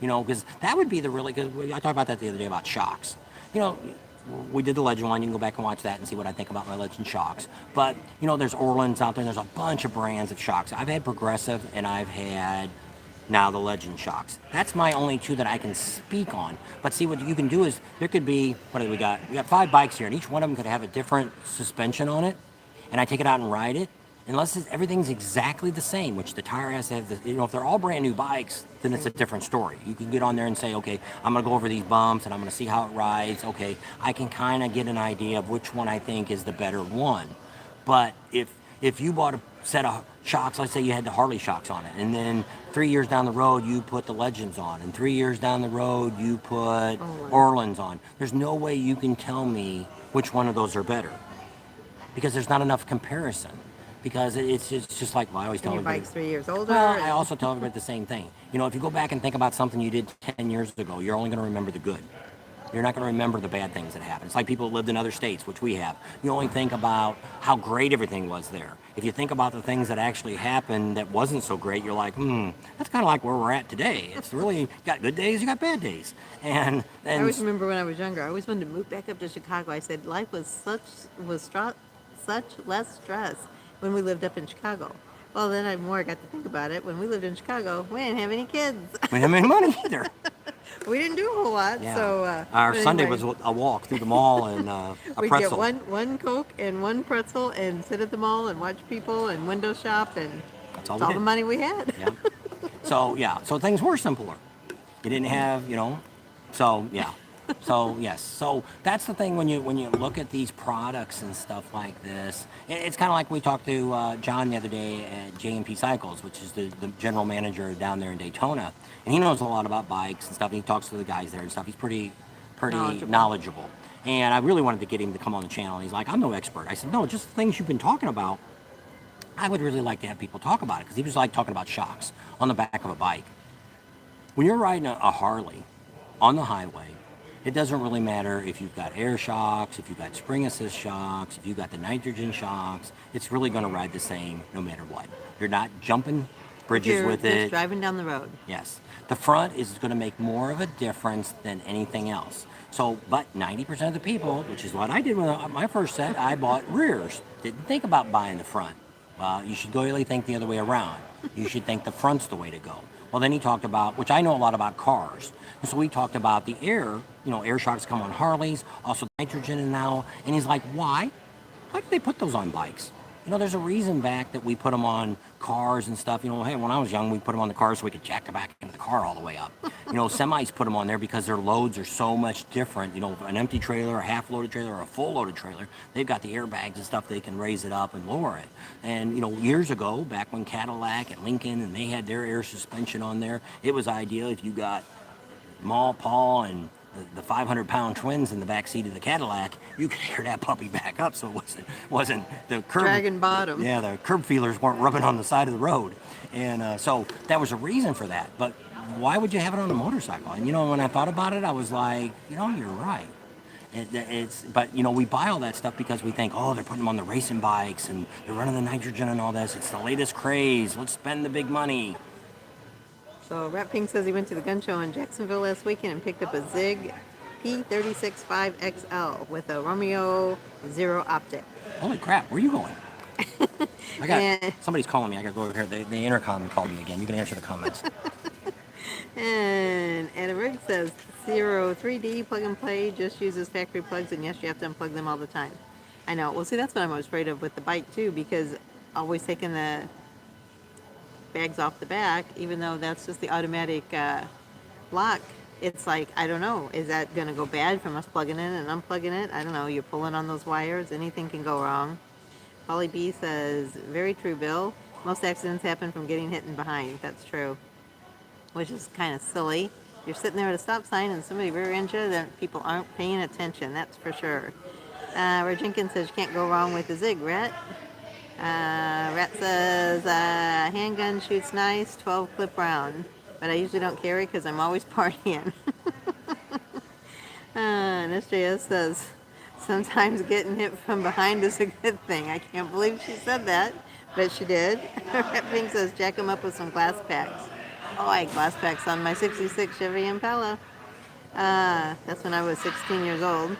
You know, because that would be the really, because I talked about that the other day about shocks. You know, we did the Legend one. You can go back and watch that and see what I think about my Legend shocks. But, you know, there's Orland's out there, and there's a bunch of brands of shocks. I've had Progressive, and I've had now the Legend shocks. That's my only two that I can speak on. But see, what you can do is, there could be, what do we got? We got 5 bikes here, and each one of them could have a different suspension on it, and I take it out and ride it. Unless everything's exactly the same, which the tire has to have, you know, if they're all brand new bikes, then it's a different story. You can get on there and say, okay, I'm going to go over these bumps and I'm going to see how it rides. Okay, I can kind of get an idea of which one I think is the better one. But if you bought a set of shocks, let's say you had the Harley shocks on it, and then 3 years down the road you put the Legends on, and 3 years down the road you put Orland's on, there's no way you can tell me which one of those are better, because there's not enough comparison. Because it's just like, well, I always tell everybody. Your bike's 3 years older. Well, I also tell everybody the same thing. You know, if you go back and think about something you did 10 years ago, you're only going to remember the good. You're not going to remember the bad things that happened. It's like people that lived in other states, which we have. You only think about how great everything was there. If you think about the things that actually happened that wasn't so great, you're like, that's kind of like where we're at today. It's really, you got good days, you got bad days. And I always remember when I was younger, I always wanted to move back up to Chicago. I said life was such less stress when we lived up in Chicago. Well, then I got to think about it. When we lived in Chicago, we didn't have any kids. we didn't have any money either. We didn't do a whole lot. Yeah. So our Sunday was a walk through the mall and a we'd pretzel. get one Coke and one pretzel and sit at the mall and watch people and window shop, and That's all the money we had. Yeah. So things were simpler. You didn't have, you know. So yeah. So yes. So that's the thing when you look at these products and stuff like this. It's kind of like we talked to John the other day at J&P Cycles, which is the general manager down there in Daytona, and he knows a lot about bikes and stuff. And he talks to the guys there and stuff. He's pretty knowledgeable. And I really wanted to get him to come on the channel. And he's like, I'm no expert. I said, no, just the things you've been talking about. I would really like to have people talk about it, because he was like talking about shocks on the back of a bike. When you're riding a Harley on the highway, it doesn't really matter if you've got air shocks, if you've got spring assist shocks, if you've got the nitrogen shocks. It's really going to ride the same no matter what. You're not jumping bridges with it. Just driving down the road. Yes. The front is going to make more of a difference than anything else. So, but 90% of the people, which is what I did with my first set, I bought rears. Didn't think about buying the front. You should really think the other way around. You should think the front's the way to go. Well, then he talked about, which I know a lot about cars. And so we talked about the air, air shocks come on Harleys, also nitrogen and now. And he's like, why? Why do they put those on bikes? There's a reason back that we put them on cars and stuff. Hey, when I was young, we put them on the car so we could jack the back into the car all the way up. Semis put them on there because their loads are so much different. An empty trailer, a half-loaded trailer, or a full-loaded trailer, they've got the airbags and stuff. They can raise it up and lower it. And, years ago, back when Cadillac and Lincoln, and they had their air suspension on there, it was ideal if you got Ma, Pa, and the 500-pound twins in the back seat of the Cadillac, you could air that puppy back up so it wasn't the curb. Dragging bottom. Yeah, the curb feelers weren't rubbing on the side of the road. And so that was a reason for that. But why would you have it on a motorcycle? And, when I thought about it, I was like, you're right. But we buy all that stuff because we think, they're putting them on the racing bikes and they're running the nitrogen and all this. It's the latest craze. Let's spend the big money. So Rat Pink says he went to the gun show in Jacksonville last weekend and picked up a Zig P365XL with a Romeo Zero optic. Holy crap, where are you going? Somebody's calling me. I got to go over here. The intercom called me again. You can answer the comments. And Adam Riggs says, Zero 3D plug and play just uses factory plugs, and yes, you have to unplug them all the time. I know. Well, see, that's what I'm afraid of with the bike too, because always taking the bags off the back, even though that's just the automatic lock. It's like, I don't know, is that going to go bad from us plugging in and unplugging it? I don't know. You're pulling on those wires. Anything can go wrong. Polly B says, very true, Bill. Most accidents happen from getting hit in behind. That's true, which is kind of silly. You're sitting there at a stop sign and somebody rear ends you, then people aren't paying attention. That's for sure. Ray Jenkins says, you can't go wrong with the Zig, Rhett. Rhett says, handgun shoots nice, 12 clip round, but I usually don't carry because I'm always partying. And SJS says, sometimes getting hit from behind is a good thing. I can't believe she said that, but she did. Rhett Pink says, jack them up with some glass packs. Oh, I had glass packs on my 66 Chevy Impala. That's when I was 16 years old.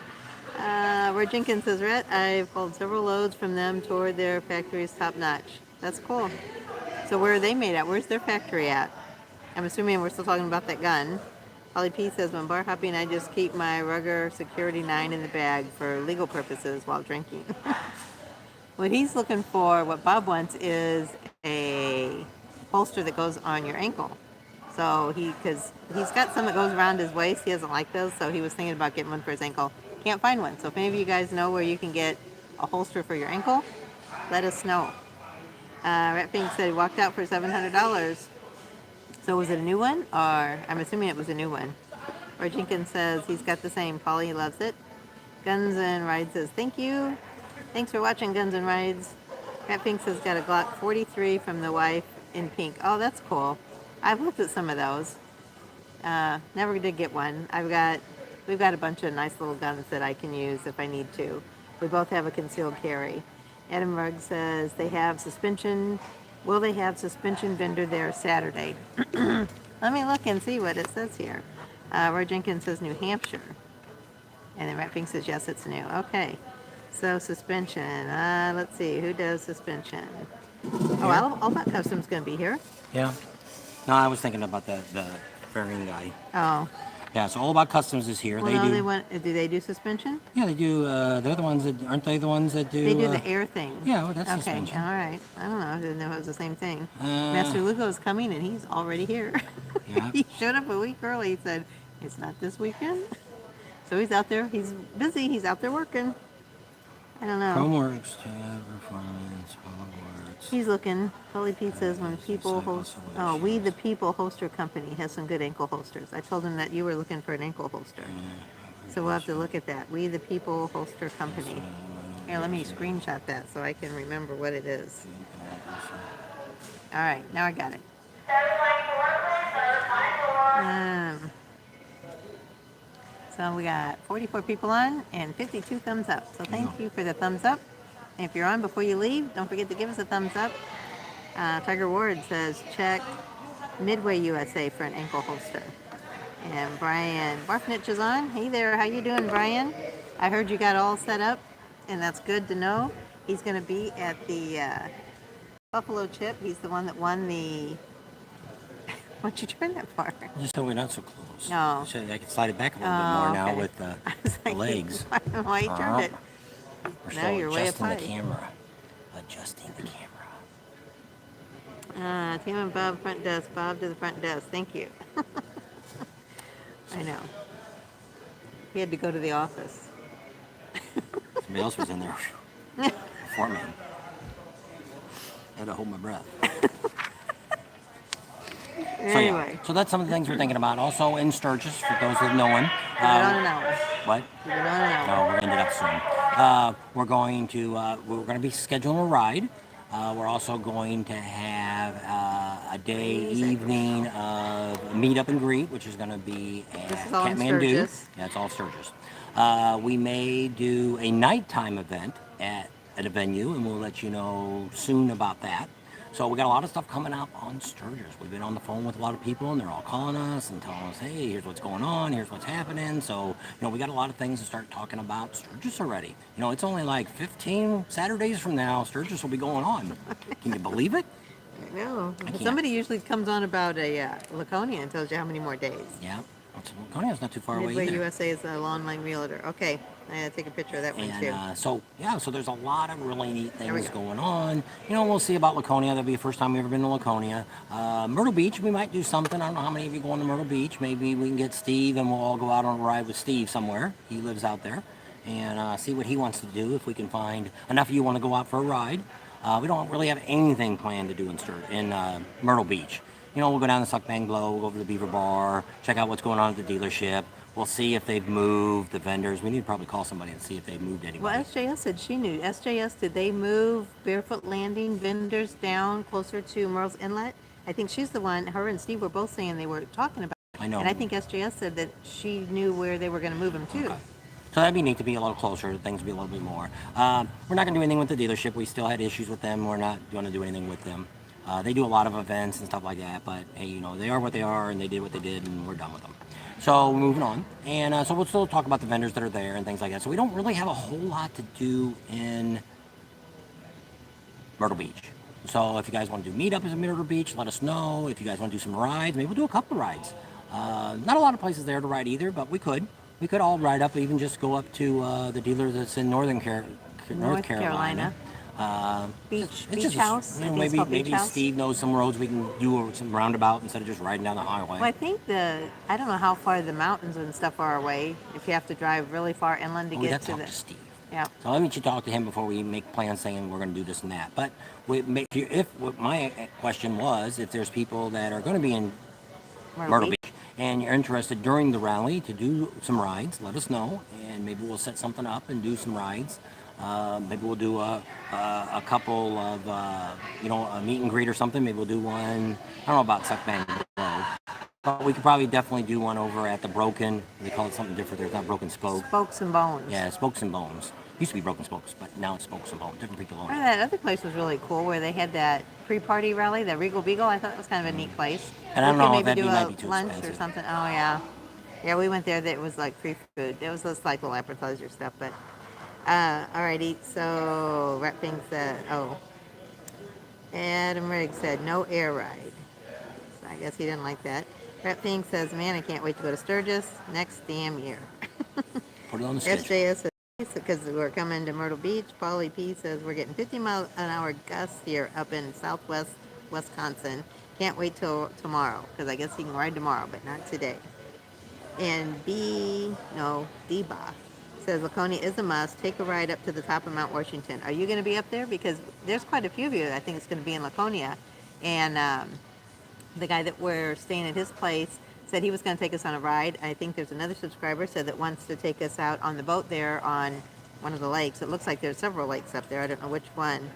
Where Jenkins says, Rhett, I've pulled several loads from them toward their factory's top notch. That's cool. So where are they made at? Where's their factory at? I'm assuming we're still talking about that gun. Holly P says, when bar hopping, I just keep my Rugger Security 9 in the bag for legal purposes while drinking. What he's looking for, what Bob wants, is a holster that goes on your ankle. So because he's got some that goes around his waist. He doesn't like those, so he was thinking about getting one for his ankle. Can't find one. So if any of you guys know where you can get a holster for your ankle, let us know. Rat Pink said he walked out for $700. So was it a new one? Or I'm assuming it was a new one. Or Jenkins says he's got the same. Polly loves it. Guns and Rides says, thank you. Thanks for watching Guns and Rides. Rat Pink says got a Glock 43 from the wife in pink. Oh, that's cool. I've looked at some of those. Never did get one. We've got a bunch of nice little guns that I can use if I need to. We both have a concealed carry. Adam Rugg says they have suspension. Will they have suspension vendor there Saturday? Let me look and see what it says here. Roy Jenkins says New Hampshire. And then Rat Pink says yes, it's new. Okay. So suspension. Let's see. Who does suspension? Oh, All About Custom's going to be here. Yeah. No, I was thinking about the fairing guy. Oh. Yeah, so All About Customs is here. Well, do they do suspension? Yeah, they do. They're the ones that aren't they the ones that do? They do the air thing. Yeah, well, that's okay. suspension. All right. I don't know. I didn't know it was the same thing. Master Lugo is coming, and he's already here. Yeah. He showed up a week early. He said, "It's not this weekend." So he's out there. He's busy. He's out there working. I don't know. Chromeworks, tab, performance, Hogwarts. He's looking. Holy Pete says when people host. Oh, We the People Holster Company has some good ankle holsters. I told him that you were looking for an ankle holster. So we'll have to look at that. We the People Holster Company. Here, let me screenshot that so I can remember what it is. All right, now I got it. So we got 44 people on and 52 thumbs up. So thank you for the thumbs up. And if you're on before you leave, don't forget to give us a thumbs up. Tiger Ward says check Midway USA for an ankle holster. And Brian Barfnich is on. Hey there, how you doing, Brian? I heard you got all set up, and that's good to know. He's going to be at the Buffalo Chip. He's the one that won the... What'd you turn that for? Just so we're not so close. No. So I can slide it back a little bit more now okay. with the Like, legs. why you turned it? We're Now still you're way up adjusting the high. camera. Adjusting the camera. Tim and Bob front desk. Bob to the front desk. Thank you. I know. He had to go to the office. Somebody else was in there before me. I had to hold my breath. Anyway. So that's some of the things we're thinking about. Also in Sturgis, for those that know him. You've been on an hour. What? You've been on an hour. No, we're ended up soon. We're going to be scheduling a ride. We're also going to have a evening of meet up and greet, which is going to be at This is all in Kathmandu. Sturgis. Yeah, it's all Sturgis. We may do a nighttime event at a venue, and we'll let you know soon about that. So we got a lot of stuff coming up on Sturgis. We've been on the phone with a lot of people, and they're all calling us and telling us, hey, here's what's going on, here's what's happening. So, we got a lot of things to start talking about Sturgis already. It's only like 15 Saturdays from now, Sturgis will be going on. Can you believe it? I know. I can't. Somebody usually comes on about a Laconia and tells you how many more days. Yeah. Laconia's not too far away Midway either. USA is a lawn line realtor. Okay, I gotta take a picture of that one too. And so there's a lot of really neat we things go. going on. We'll see about Laconia. That'll be the first time we've ever been to Laconia. Myrtle Beach, we might do something. I don't know how many of you going to Myrtle Beach. Maybe we can get Steve and we'll all go out on a ride with Steve somewhere. He lives out there. And see what he wants to do. If we can find enough of you want to go out for a ride. We don't really have anything planned to do in Myrtle Beach. We'll go down to Suck Bang Blow, we'll go over to the Beaver Bar, check out what's going on at the dealership. We'll see if they've moved the vendors. We need to probably call somebody and see if they've moved anybody. Well, SJS said she knew. SJS, did they move Barefoot Landing vendors down closer to Merle's Inlet? I think she's the one, her and Steve were both saying they were talking about it. I know. And I think SJS said that she knew where they were going to move them to. Okay. So that'd be neat to be a little closer, things be a little bit more. We're not going to do anything with the dealership. We still had issues with them. We're not going to do anything with them. They do a lot of events and stuff like that, but hey, they are what they are, and they did what they did, and we're done with them. So moving on, and so we'll still talk about the vendors that are there and things like that. So we don't really have a whole lot to do in Myrtle Beach. So if you guys want to do meetups in Myrtle Beach, let us know. If you guys want to do some rides, maybe we'll do a couple of rides. Not a lot of places there to ride either, but we could. We could all ride up, even just go up to the dealer that's in North Carolina. Beach House. I think it's called Beach Maybe House. Steve knows some roads we can do some roundabout instead of just riding down the highway. Well, I think I don't know how far the mountains and stuff are away. If you have to drive really far inland to We'd get have to to talk the. to Steve. Yeah. So let me let you talk to him before we make plans saying we're going to do this and that. But my question was, if there's people that are going to be in Myrtle Beach and you're interested during the rally to do some rides, let us know, and maybe we'll set something up and do some rides. Maybe we'll do a couple of, a meet and greet or something. Maybe we'll do one. I don't know about Suck Bang Blow, but we could probably definitely do one over at the Broken. They call it something different. There's not Broken Spoke. Spokes and Bones. Yeah, Spokes and Bones. Used to be Broken Spokes, but now it's Spokes and Bones. Different people own Well, it. that other place was really cool where they had that pre-party rally, the Regal Beagle. I thought it was kind of a neat place. And I don't know we if could maybe do might be a too lunch expensive. or something. Oh yeah, yeah. We went there. That was like free food. It was just like little appetizer stuff. But alrighty. So Rat Pink said, Adam Riggs said no air ride. So I guess he didn't like that. Rat Pink says, man, I can't wait to go to Sturgis next damn year. Put it on the schedule. SJS says, because we're coming to Myrtle Beach. Polly P says we're getting 50-mile-an-hour gusts here up in southwest Wisconsin. Can't wait till tomorrow, because I guess he can ride tomorrow, but not today. And D-Ba says Laconia is a must. Take a ride up to the top of Mount Washington. Are you going to be up there? Because there's quite a few of you. I think it's going to be in Laconia. And the guy that we're staying at his place said he was going to take us on a ride. I think there's another subscriber said that wants to take us out on the boat there on one of the lakes. It looks like there's several lakes up there. I don't know which one.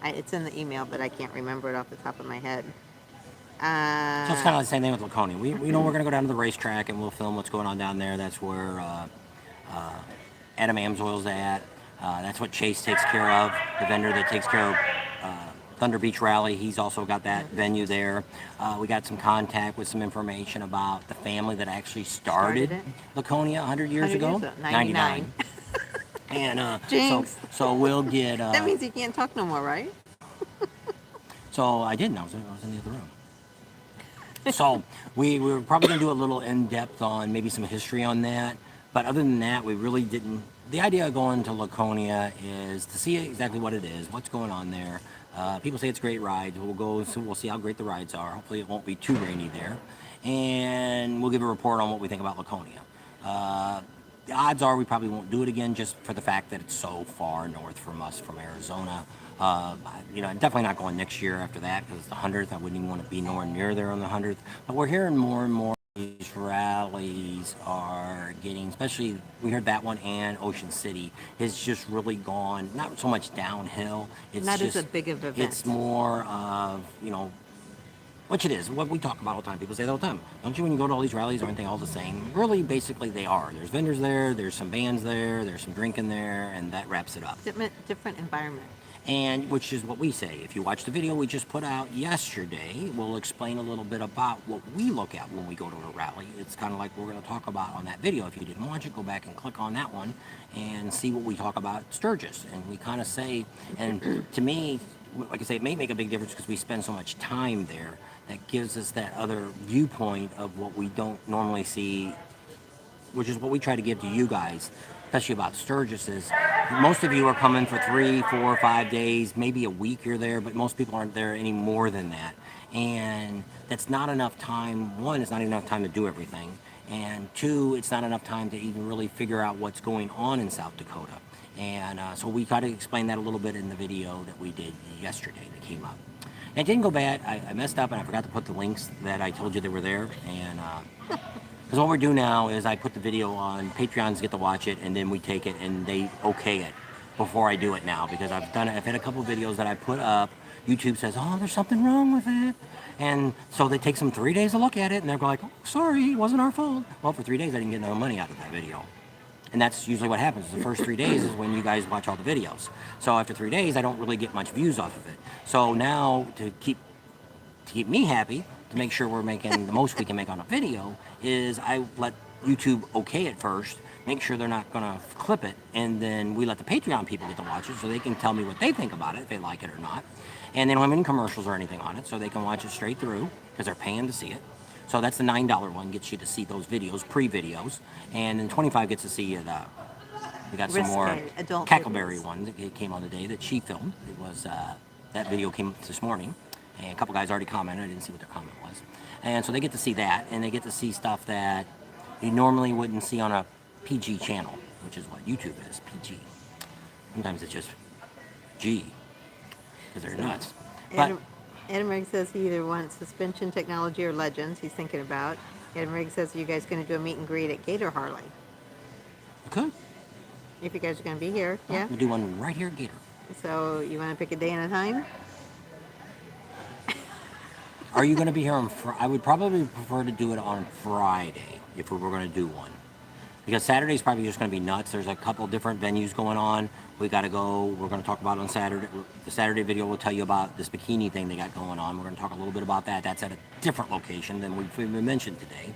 It's in the email, but I can't remember it off the top of my head. So it's kind of the same thing with Laconia. We know we're going to go down to the racetrack and we'll film what's going on down there. That's where Adam Amsoil's at. That's what Chase takes care of, the vendor that takes care of Thunder Beach Rally. He's also got that venue there. We got some contact with some information about the family that actually started Laconia 100 years ago. 99. And Jinx. so we'll get... That means you can't talk no more, right? So I didn't. I was in the other room. So we were probably going to do a little in-depth on maybe some history on that. But other than that, we really didn't. The idea of going to Laconia is to see exactly what it is, what's going on there. People say it's great rides. We'll go, so we'll see how great the rides are. Hopefully it won't be too rainy there. And we'll give a report on what we think about Laconia. The odds are we probably won't do it again just for the fact that it's so far north from us, from Arizona. Definitely not going next year after that because it's the 100th. I wouldn't even want to be nowhere near there on the 100th. But we're hearing more and more these rallies are getting, especially we heard that one and Ocean City, has just really gone, not so much downhill. It's Not just, as a big of an event. It's more of, which it is, what we talk about all the time. People say that all the time. Don't you, when you go to all these rallies, aren't they all the same? Really, basically, they are. There's vendors there, there's some bands there, there's some drinking there, and that wraps it up. Different environment. And which is what we say. If you watch the video we just put out yesterday, we'll explain a little bit about what we look at when we go to a rally. It's kind of like we're going to talk about on that video. If you didn't watch it, go back and click on that one and see what we talk about at Sturgis. And we kind of say, and to me, like I say, it may make a big difference because we spend so much time there that gives us that other viewpoint of what we don't normally see, which is what we try to give to you guys, especially about Sturgis's. Most of you are coming for 3, 4, 5 days, maybe a week you're there, but most people aren't there any more than that. And that's not enough time. One, it's not enough time to do everything. And two, it's not enough time to even really figure out what's going on in South Dakota. And so we try to explain that a little bit in the video that we did yesterday that came up. And it didn't go bad. I messed up and I forgot to put the links that I told you they were there. And because what we're doing now is I put the video on, Patreons get to watch it, and then we take it and they okay it before I do it now. Because I've had a couple videos that I put up. YouTube says, oh, there's something wrong with it. And so they take them 3 days to look at it and they're like, oh, sorry, it wasn't our fault. Well, for 3 days I didn't get no money out of that video. And that's usually what happens. The first 3 days is when you guys watch all the videos. So after 3 days, I don't really get much views off of it. So now to keep me happy, to make sure we're making the most we can make on a video, is I let YouTube okay it first, make sure they're not going to clip it, and then we let the Patreon people get to watch it so they can tell me what they think about it, if they like it or not. And they don't have any commercials or anything on it, so they can watch it straight through because they're paying to see it. So that's the $9 one, gets you to see those videos, pre-videos, and then $25 gets to see it. We got some more Cackleberry one that came on the day that she filmed. It was that video came this morning, and a couple guys already commented. I didn't see what their comment was, and so they get to see that, and they get to see stuff that you normally wouldn't see on a PG channel, which is what YouTube is, PG. Sometimes it's just G, because they're nuts. But Adam Riggs says he either wants suspension technology or Legends. He's thinking about. Adam Riggs says, are you guys going to do a meet and greet at Gator Harley? could. If you guys are going to be here, yeah. We'll do one right here at Gator. So you want to pick a day and a time? Are you going to be here on Friday? I would probably prefer to do it on Friday if we were going to do one. Because Saturday's probably just going to be nuts. There's a couple different venues going on. We got to go. We're going to talk about it on Saturday. The Saturday video will tell you about this bikini thing they got going on. We're going to talk a little bit about that. That's at a different location than we've mentioned today.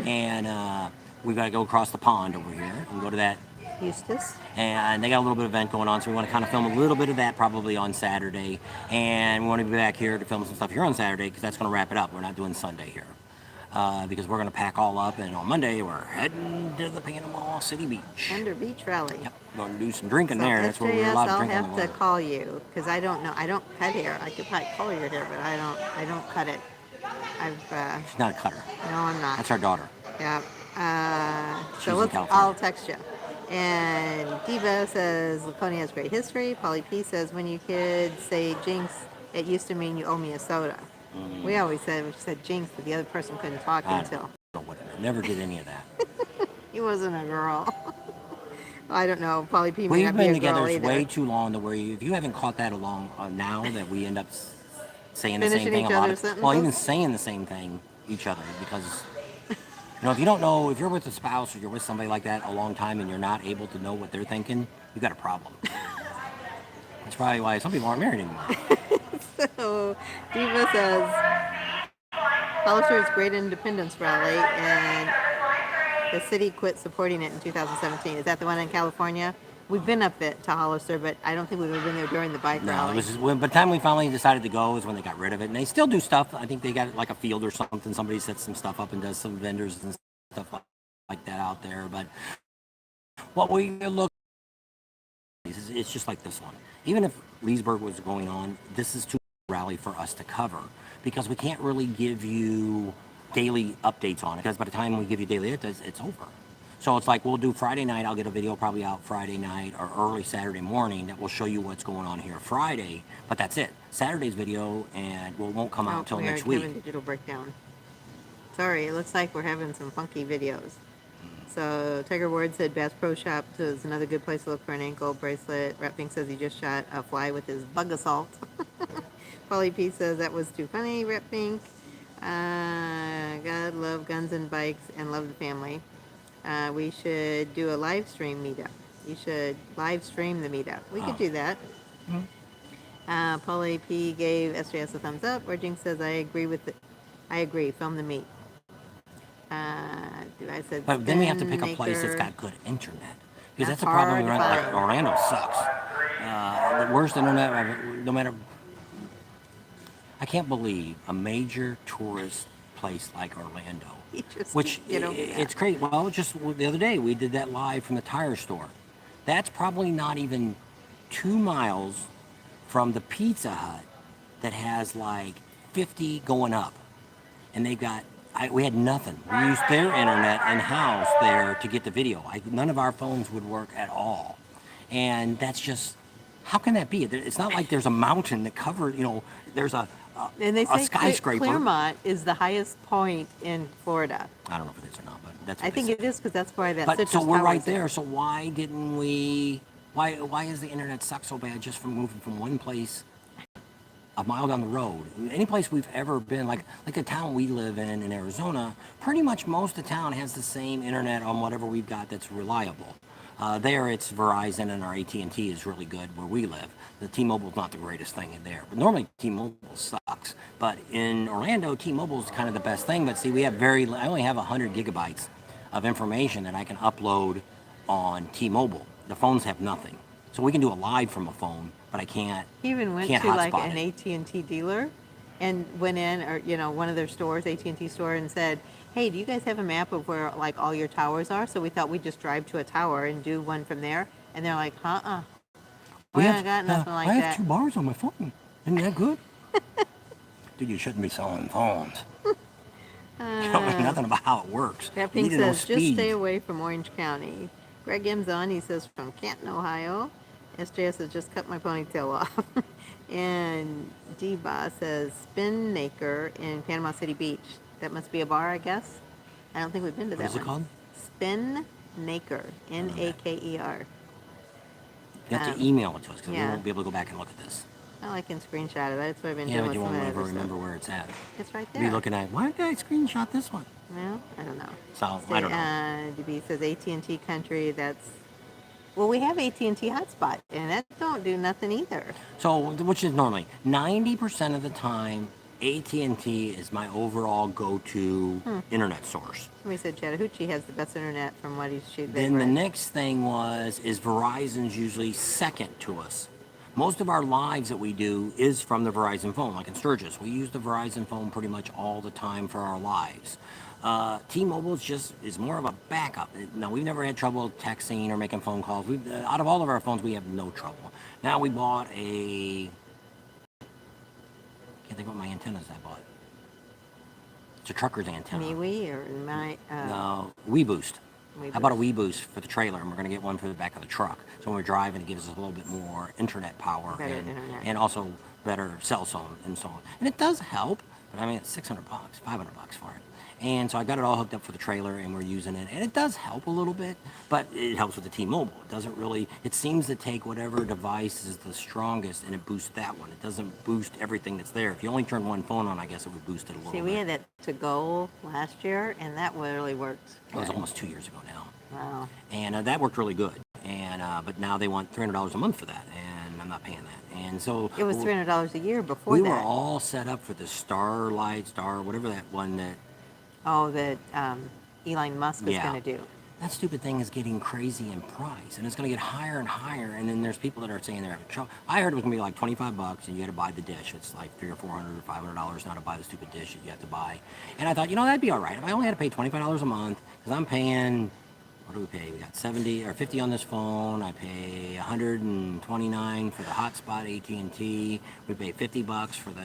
And we got to go across the pond over here and go to that. Eustace. And they got a little bit of event going on, so we want to kind of film a little bit of that probably on Saturday. And we want to be back here to film some stuff here on Saturday because that's going to wrap it up. We're not doing Sunday here. Because we're going to pack all up, and on Monday we're heading to the Panama City Beach. Under Beach Rally. Yep, going to do some drinking So there. That's where we're allowed to drink on the I'll water. have to call you because I don't know. I don't cut hair. I could probably color your hair, but I don't cut it. She's not a cutter. No, I'm not. That's our daughter. Yeah. She's So in California. I'll text you. And Diva says Laconia has great history. Polly P says when you kids say jinx, it used to mean you owe me a soda. Mm-hmm. We always said when she said jinx, but the other person couldn't talk until Never did any of that. he wasn't a girl. I don't know. Polly P may We've not be been a together girl either. way too long to where if you haven't caught that along now that we end up saying the same Finishing thing each a lot other's of, well, even sentences? saying the same thing each other because if you don't know, if you're with a spouse or you're with somebody like that a long time and you're not able to know what they're thinking, you got a problem. That's probably why some people aren't married anymore. So Diva says Hollister's Great Independence Rally and the city quit supporting it in 2017. Is that the one in California? We've been up it to Hollister, but I don't think we've been there during the bike No, rally. it was by the time we finally decided to go is when they got rid of it. And they still do stuff. I think they got like a field or something. Somebody sets some stuff up and does some vendors and stuff like that out there. But what we look is it's just like this one. Even if Leesburg was going on, this is too rally for us to cover because we can't really give you daily updates on it because by the time we give you daily updates, it's over. So it's like we'll do Friday night. I'll get a video probably out Friday night or early Saturday morning that will show you what's going on here Friday. But that's it. Saturday's video and won't come out until next week. Having digital breakdown. Sorry, it looks like we're having some funky videos. So Tiger Ward said Bass Pro Shop is another good place to look for an ankle bracelet. Rat Pink says he just shot a fly with his bug assault. Polly P says that was too funny. Rat Pink. God love guns and bikes and love the family. We should do a live stream meetup. You should live stream the meetup. We could do that. Polly P gave SJS a thumbs up. Where Jinx says I agree with it. I agree. Film the meet. I said. But then we have to pick a place that's got good internet because that's the problem. Like Orlando sucks. The worst internet, no matter. I can't believe a major tourist place like Orlando, You just which can't get over that. it's crazy. Well, just the other day we did that live from the tire store. That's probably not even 2 miles from the Pizza Hut that has like 50 going up, and they've got. We had nothing. We used their internet in house there to get the video. None of our phones would work at all, and that's just how can that be? It's not like there's a mountain that covered. There's And they a say skyscraper. Claremont is the highest point in Florida. I don't know if it is or not, but that's. I What they think say. it is because that's why that But citrus so we're tower right is there. So why didn't we? Why is the internet suck so bad just from moving from one place a mile down the road? Any place we've ever been, like the town we live in Arizona, pretty much most of the town has the same internet on whatever we've got that's reliable. There it's Verizon and our AT&T is really good where we live. The T-Mobile's not the greatest thing in there. But normally T-Mobile sucks. But in Orlando, T-Mobile's kind of the best thing. But see, I only have 100 gigabytes of information that I can upload on T-Mobile. The phones have nothing. So we can do a live from a phone, but I can't. He even went can't to like hotspot an it. AT&T dealer and went in, or one of their stores, AT&T store, and said, "Hey, do you guys have a map of where like all your towers are?" So we thought we'd just drive to a tower and do one from there. And they're like, we ain't got nothing like I have that. 2 bars on my phone. Isn't that good? Dude, you shouldn't be selling phones. You don't know nothing about how it works. That You Pink need to know says, just speed. stay away from Orange County. Greg M's on, he says, from Canton, Ohio. SJS says, just cut my ponytail off. And D-Ba says, Spin Naker in Panama City Beach. That must be a bar, I guess. I don't think we've been to What that is it one. called? Spin Naker, Naker. You have to email it to us because we yeah. won't be able to go back and look at this. I can screenshot it. That's what I've been Yeah, doing but with you some won't of the ever other remember stuff. where it's at. It's right You'll be there. looking at, why did I screenshot this one? Well, I don't know. So, I don't know. DB says AT&T Country. Well, we have AT&T Hotspot, and that don't do nothing either. So, which is normally 90% of the time, AT&T is my overall go-to internet source. Somebody said Chattahoochee has the best internet from what they've Then the read. next thing is Verizon's usually second to us. Most of our lives that we do is from the Verizon phone, like in Sturgis. We use the Verizon phone pretty much all the time for our lives. T-Mobile is more of a backup. Now, we've never had trouble texting or making phone calls. Out of all of our phones, we have no trouble. Now we bought can't think what my antennas I bought. It's a trucker's antenna. MeWe or my... No, WeBoost. WeBoost. I bought a WeBoost for the trailer, and we're going to get one for the back of the truck. So when we're driving, it gives us a little bit more internet power Better internet. and also better cell phone and so on. And it does help, but I mean, it's $600, $500 for it. And so I got it all hooked up for the trailer, and we're using it. And it does help a little bit, but it helps with the T-Mobile. It doesn't really, it seems to take whatever device is the strongest, and it boosts that one. It doesn't boost everything that's there. If you only turn one phone on, I guess it would boost it a little See, bit. we had that to go last year, and that really worked. It was almost 2 years ago now. Wow. And that worked really good. And but now they want $300 a month for that, and I'm not paying that. And so It was $300 a year before we that. were all set up for the whatever that one that. Oh, that Elon Musk was Yeah. going to do. That stupid thing is getting crazy in price, and it's going to get higher and higher. And then there's people that are saying they're having trouble. I heard it was going to be like $25, and you had to buy the dish. It's like $300 or $400 or $500 now to buy the stupid dish that you have to buy. And I thought, that'd be all right if I only had to pay $25 a month, because I'm paying. What do we pay? We got 70 or 50 on this phone. I pay 129 for the hotspot AT&T. We pay $50 for the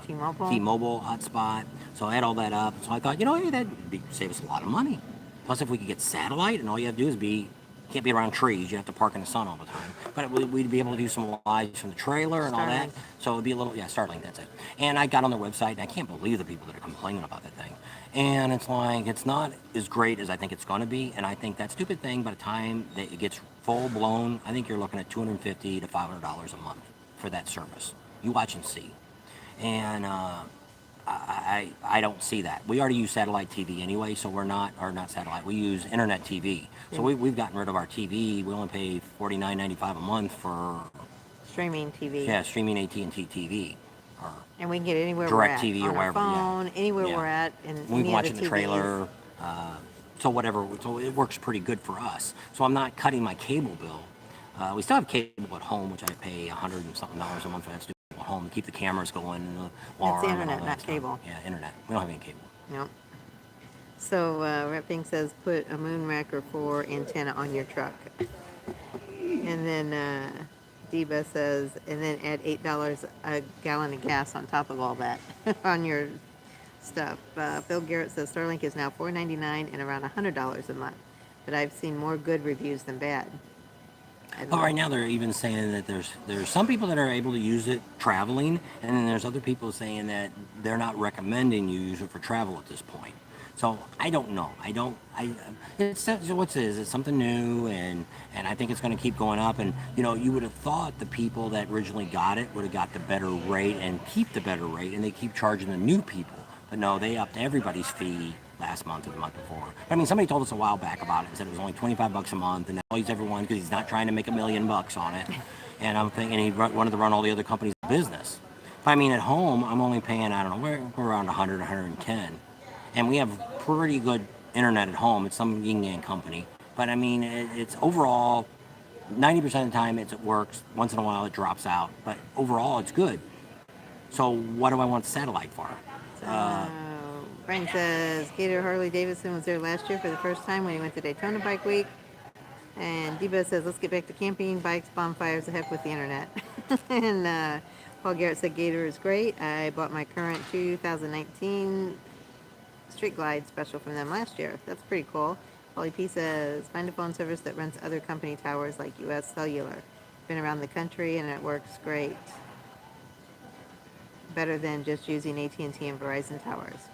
T-Mobile. T-Mobile hotspot. So I add all that up. So I thought, hey, that'd save us a lot of money. Plus, if we could get satellite, and all you have to do is can't be around trees. You have to park in the sun all the time. But we'd be able to do some lives from the trailer and all that. So it'd be a little, Starlink, that's it. And I got on their website, and I can't believe the people that are complaining about that thing. And it's like, it's not as great as I think it's going to be. And I think that stupid thing, by the time that it gets full blown, I think you're looking at $250 to $500 a month for that service. You watch and see. And I don't see that. We already use satellite TV anyway, so we're not satellite. We use internet TV. So we've gotten rid of our TV. We only pay $49.95 a month for Streaming TV. Yeah, streaming AT&T TV. Or And we can get anywhere Direct we're at. TV on or wherever, our yeah. phone, anywhere Yeah. we're at, and we any can watch other it in the TVs. trailer. So whatever. So it works pretty good for us. So I'm not cutting my cable bill. We still have cable at home, which I pay $100 and something a month for that stupid home to keep the cameras going and the It's alarm and all internet, that not stuff. cable. Yeah, internet. We don't have any cable. Nope. So, Rapping says put a moon rack or 4 antenna on your truck. And then Deba says, and then add $8 a gallon of gas on top of all that on your stuff. Phil Garrett says Starlink is now $4.99 and around $100 a month, but I've seen more good reviews than bad. But right now they're even saying that there's some people that are able to use it traveling, and then there's other people saying that they're not recommending you use it for travel at this point. So I don't know. It's what's this? It's something new, and I think it's going to keep going up. And you would have thought the people that originally got it would have got the better rate and keep the better rate, and they keep charging the new people. But no, they upped everybody's fee last month or the month before. I mean, somebody told us a while back about it and said it was only $25 a month, and now he's everyone because he's not trying to make $1 million on it. And I'm thinking he wanted to run all the other companies' business. But I mean, at home, I'm only paying, I don't know, we're around 100, 110. And we have pretty good internet at home. It's some yin yang company. But I mean, it's overall, 90% of the time it works. Once in a while it drops out. But overall, it's good. So what do I want satellite for? Frank says Gator Harley Davidson was there last year for the first time when he went to Daytona Bike Week. And Deba says, let's get back to camping, bikes, bonfires, the heck with the internet. And Paul Garrett said Gator is great. I bought my current 2019 Street Glide special from them last year. That's pretty cool. Paulie P says, find a phone service that runs other company towers like US Cellular. Been around the country and it works great. Better than just using AT&T and Verizon towers.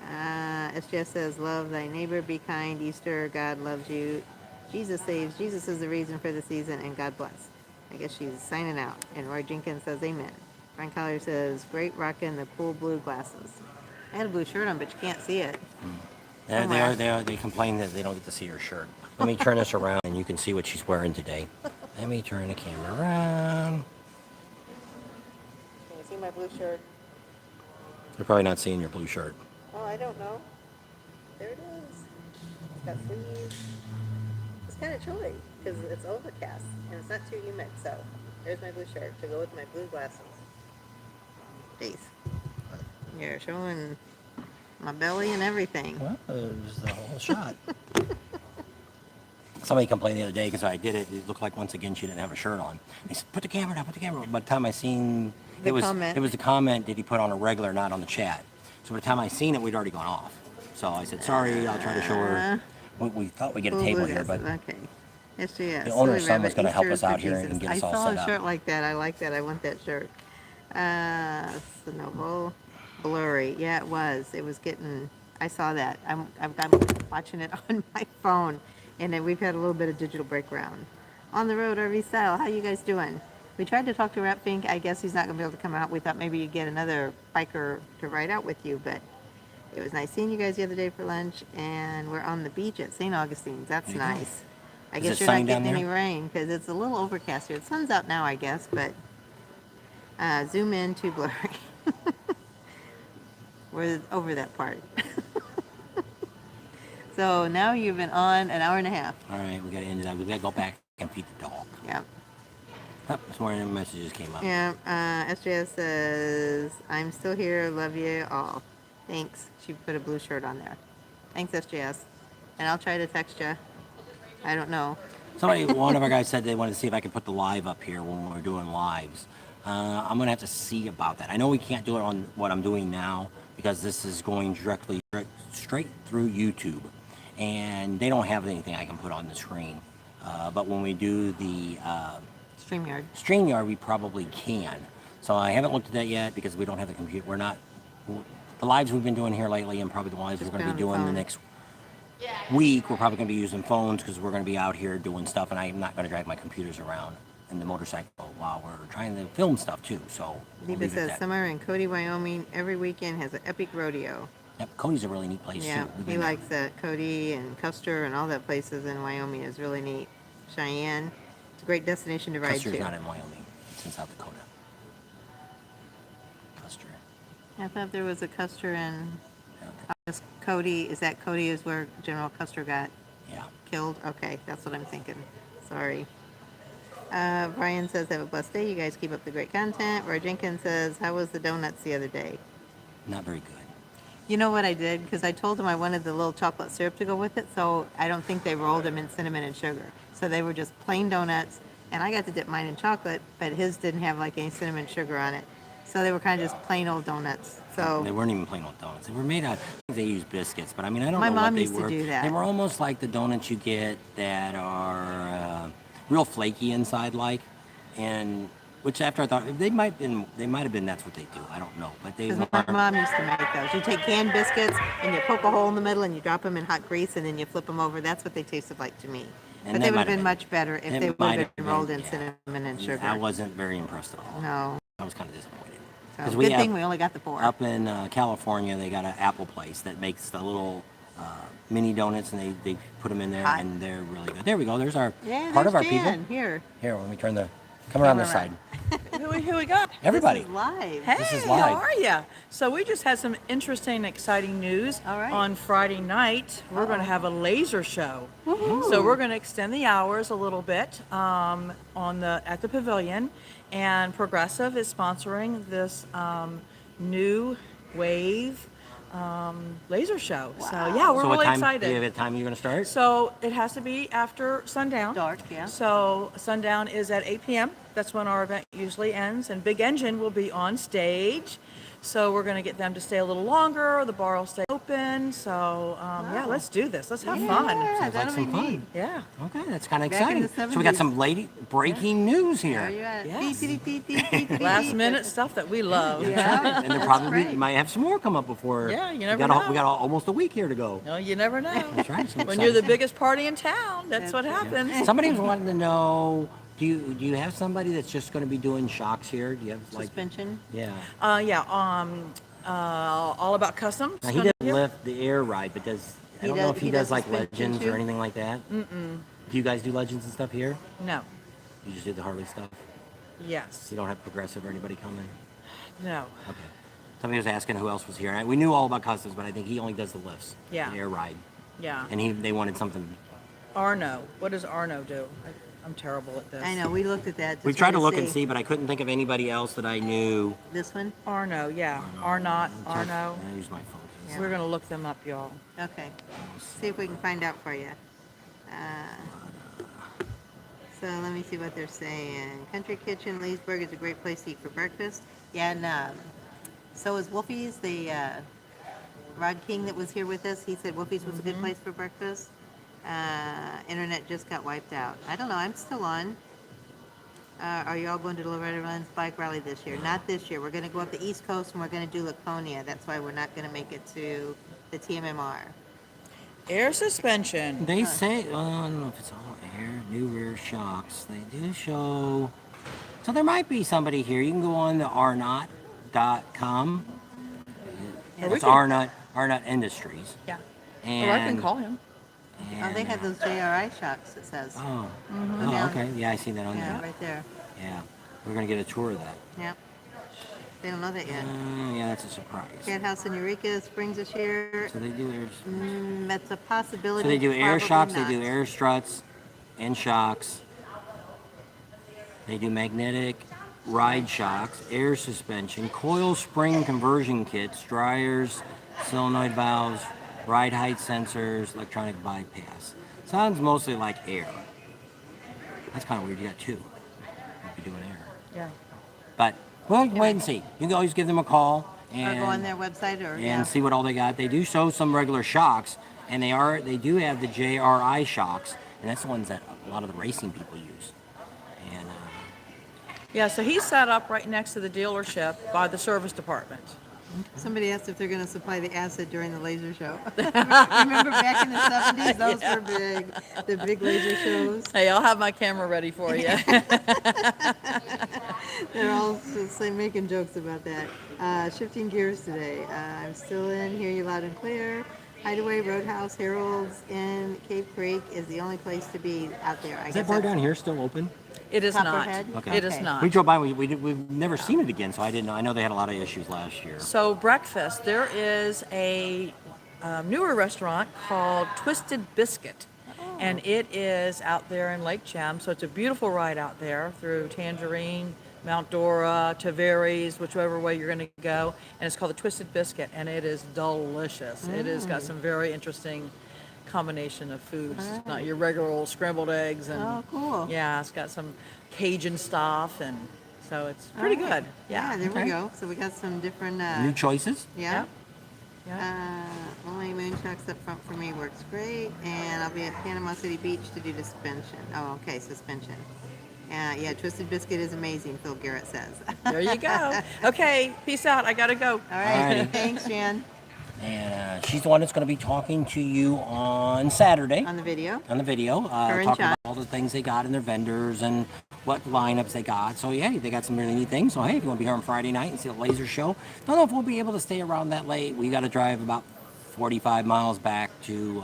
SGS says, love thy neighbor, be kind, Easter, God loves you. Jesus saves, Jesus is the reason for the season, and God bless. I guess she's signing out. And Roy Jenkins says, amen. Frank Collier says, great rockin' the cool blue glasses. I had a blue shirt on, but you can't see it. They complain that they don't get to see her shirt. Let me turn this around and you can see what she's wearing today. Let me turn the camera around. Can you see my blue shirt? You're probably not seeing your blue shirt. Oh, I don't know. There it is. It's got sleeves. It's kind of chilly because it's overcast and it's not too humid. So there's my blue shirt to go with my blue glasses. Jeez. You're showing my belly and everything. Well, it was the whole shot. Somebody complained the other day because I did it. It looked like once again she didn't have a shirt on. They said, "Put the camera down. Put the camera." By the time I seen The comment. it was the comment that he put on a regular, not on the chat. So by the time I seen it, we'd already gone off. So I said, "Sorry, I'll try to show her." We thought we'd get a table here, but okay. SGS. the owner's Silly son was Rabbit, going to help Easter us for out here Jesus. and get us all I saw set a up. shirt like that. I like that. I want that shirt. Sonovo. Blurry. Yeah, it was. It was getting. I saw that. I'm watching it on my phone, and then we've had a little bit of digital breakdown. On the road, RV style. How you guys doing? We tried to talk to Rap Fink. I guess he's not going to be able to come out. We thought maybe you'd get another biker to ride out with you, but it was nice seeing you guys the other day for lunch, and we're on the beach at St. Augustine's. That's There you go. nice. I Is guess it you're not sunny down getting any there? rain because it's a little overcast here. The sun's out now, I guess, but zoom in too blurry. We're over that part. So now you've been on an hour and a half. All right, we got to end it up. We got to go back and feed the dog. Yeah. Oh, this morning messages came up. Yeah. SJS says, I'm still here. Love you all. Thanks. She put a blue shirt on there. Thanks, SJS. And I'll try to text you. I don't know. One of our guys said they wanted to see if I could put the live up here when we're doing lives. I'm going to have to see about that. I know we can't do it on what I'm doing now because this is going straight through YouTube. And they don't have anything I can put on the screen. But when we do the StreamYard, we probably can. So I haven't looked at that yet because we don't have the computer. The lives we've been doing here lately and probably the lives we're going to be doing the next week, we're probably going to be using phones because we're going to be out here doing stuff, and I'm not going to drag my computers around in the motorcycle while we're trying to film stuff too. So we'll Diva says summer in Cody, Wyoming every weekend has an epic rodeo. Yep, Cody's a really neat place Yeah, too. he likes that. Cody and Custer and all that places in Wyoming is really neat. Cheyenne, it's a great destination to ride Custer's to. not in Wyoming; it's in South Dakota. Custer. I thought there was a Custer in Yeah. Cody. Is that Cody is where General Custer got Yeah. killed? Okay, that's what I'm thinking. Sorry. Brian says, have a blessed day. You guys keep up the great content. Roy Jenkins says, how was the donuts the other day? Not very good. You know what I did? Because I told him I wanted the little chocolate syrup to go with it, so I don't think they rolled them in cinnamon and sugar. So they were just plain donuts, and I got to dip mine in chocolate, but his didn't have like any cinnamon sugar on it. So they were kind of just plain old donuts. So They weren't even plain old donuts. They were made out. They used biscuits, but I mean, I don't My know what mom they used to were. do that. They were almost like the donuts you get that are real flaky inside, like, and which after I thought they might have been that's what they do. I don't know, but they because my weren't. mom used to make those. You take canned biscuits and you poke a hole in the middle and you drop them in hot grease and then you flip them over. That's what they tasted like to me. And But that they would might have have been been- much better if it they would might have have been been, rolled in yeah. cinnamon and sugar. I wasn't very impressed at all. No. I was kind of disappointed. So 'Cause good have- thing we only got the 4. Up in California, they got an Apple place that makes the little mini donuts, and they put them in there, Hot. and they're really good. There we go. There's our Yeah, part of there's our Jan. people. Here. Here, when we turn the come around this Camera side. Who we got? Everybody. This is live. Hey, This is how live. are you? So we just had some interesting, exciting news. All right. On Friday night, we're going to have a laser show. Woohoo. So we're going to extend the hours a little bit at the pavilion, and Progressive is sponsoring this new wave laser show. So yeah, we're So really what time? excited. Do you have a time you're going to start? So it has to be after sundown. Dark, yeah. So sundown is at 8 p.m. That's when our event usually ends. And Big Engine will be on stage. So we're going to get them to stay a little longer. The bar will stay open. So yeah, let's do this. Let's have fun. Yeah, Sounds like that'll be some fun. neat. Yeah. Okay, that's kind of Back in exciting. the So we got 70s. some lady breaking news There you here, at. Yes. Beep, beep, beep, beep, beep, Last beep. minute stuff that we love. Yeah. and there probably great. might have some more come up before. Yeah, you we never got know. we got almost a week here to go. No, you never know. That's right. so When you're the exciting. biggest party in town, that's what That's right. happens. Somebody was wanting to know. Do you have somebody that's just going to be doing shocks here? Do you have like? Suspension. Yeah. All About Customs. Now, he doesn't lift the air ride, but does I He don't know does- if he he does does like suspension legends too? or anything like that. Mm-mm. Do you guys do legends and stuff here? No. You just do the Harley stuff. Yes. You don't have Progressive or anybody coming. No. Okay. Somebody was asking who else was here. We knew all about customs, but I think he only does the lifts. Yeah. The air ride. Yeah. And they wanted something. Arno. What does Arno do? I'm terrible at this. I know, we looked at that. We just tried to wanted look and see, but I couldn't think of anybody else that I knew. This one? Arno, yeah. Arnott, Arno. I use my phone. Yeah. We're going to look them up, y'all. Okay. See if we can find out for you. So let me see what they're saying. Country Kitchen, Leesburg is a great place to eat for breakfast. Yeah, and so is Wolfie's. The Rod King that was here with us, he said Wolfie's was a good place for breakfast. Internet just got wiped out. I don't know. I'm still on. Are you all going to Loretta Lynn's bike rally this year? Not this year. We're going to go up the East Coast and we're going to do Laconia. That's why we're not going to make it to the TMMR. Air suspension. They say, I don't know if it's all air, new rear shocks. They do show. So there might be somebody here. You can go on the arnott.com. Or we It's can- Arnott Industries. Yeah. And, Or I can call him. Oh, they have those JRI shocks, it says. Oh, Down. okay. Yeah, I see that on Yeah, there. right there. Yeah. We're going to get a tour of that. Yep. They don't know that yet. Yeah, that's a surprise. Cat House in Eureka Springs this year. So they do air. That's a possibility. So they do air probably shocks, not. they do air struts and shocks. They do magnetic ride shocks, air suspension, coil spring conversion kits, dryers, solenoid valves, ride height sensors, electronic bypass. Sounds mostly like air. That's kind of weird. You got two. You'd be doing air. Yeah. But we'll wait and see. You can always give them a call Or and go on their website or, and yeah. see what all they got. They do show some regular shocks, and they do have the JRI shocks, and that's the ones that a lot of the racing people use. And Yeah, so he's set up right next to the dealership by the service department. Somebody asked if they're going to supply the acid during the laser show. Remember back in the 70s? Those were big. The big laser shows. Hey, I'll have my camera ready for you. They're all making jokes about that. Shifting gears today. I'm still in. Hear you loud and clear. Hideaway, Roadhouse, Harold's in Cave Creek is the only place to be out there. I is guess that bar that's- down here still open? It is not. Copperhead? Okay. It is Okay. not. We drove by. We've never seen it again, so I didn't know. I know they had a lot of issues last year. So breakfast, there is a newer restaurant called Twisted Biscuit, And it is out there in Lake Chem, so it's a beautiful ride out there through Tangerine, Mount Dora, Tavares, whichever way you're going to go. And it's called the Twisted Biscuit, and it is delicious. It has got some very interesting combination of foods. It's not your regular old scrambled eggs, and Oh, cool. yeah, it's got some Cajun stuff, and so it's pretty All right. good. Yeah. There we Okay. go. So we got some different. New choices. Yeah. Yep. Yeah. Only moon trucks up front for me works great, and I'll be at Panama City Beach to do suspension. Oh, okay, suspension. Yeah, Twisted Biscuit is amazing, Phil Garrett says. There you go. Okay, peace out. I gotta go. All right, Alrighty. thanks, Jan, And she's the one that's going to be talking to you on Saturday on the video. on the video, Her and talking John. about all the things they got and their vendors and what lineups they got. So yeah, they got some really neat things. So hey, if you want to be here on Friday night and see the laser show, don't know if we'll be able to stay around that late. We got to drive about 45 miles back to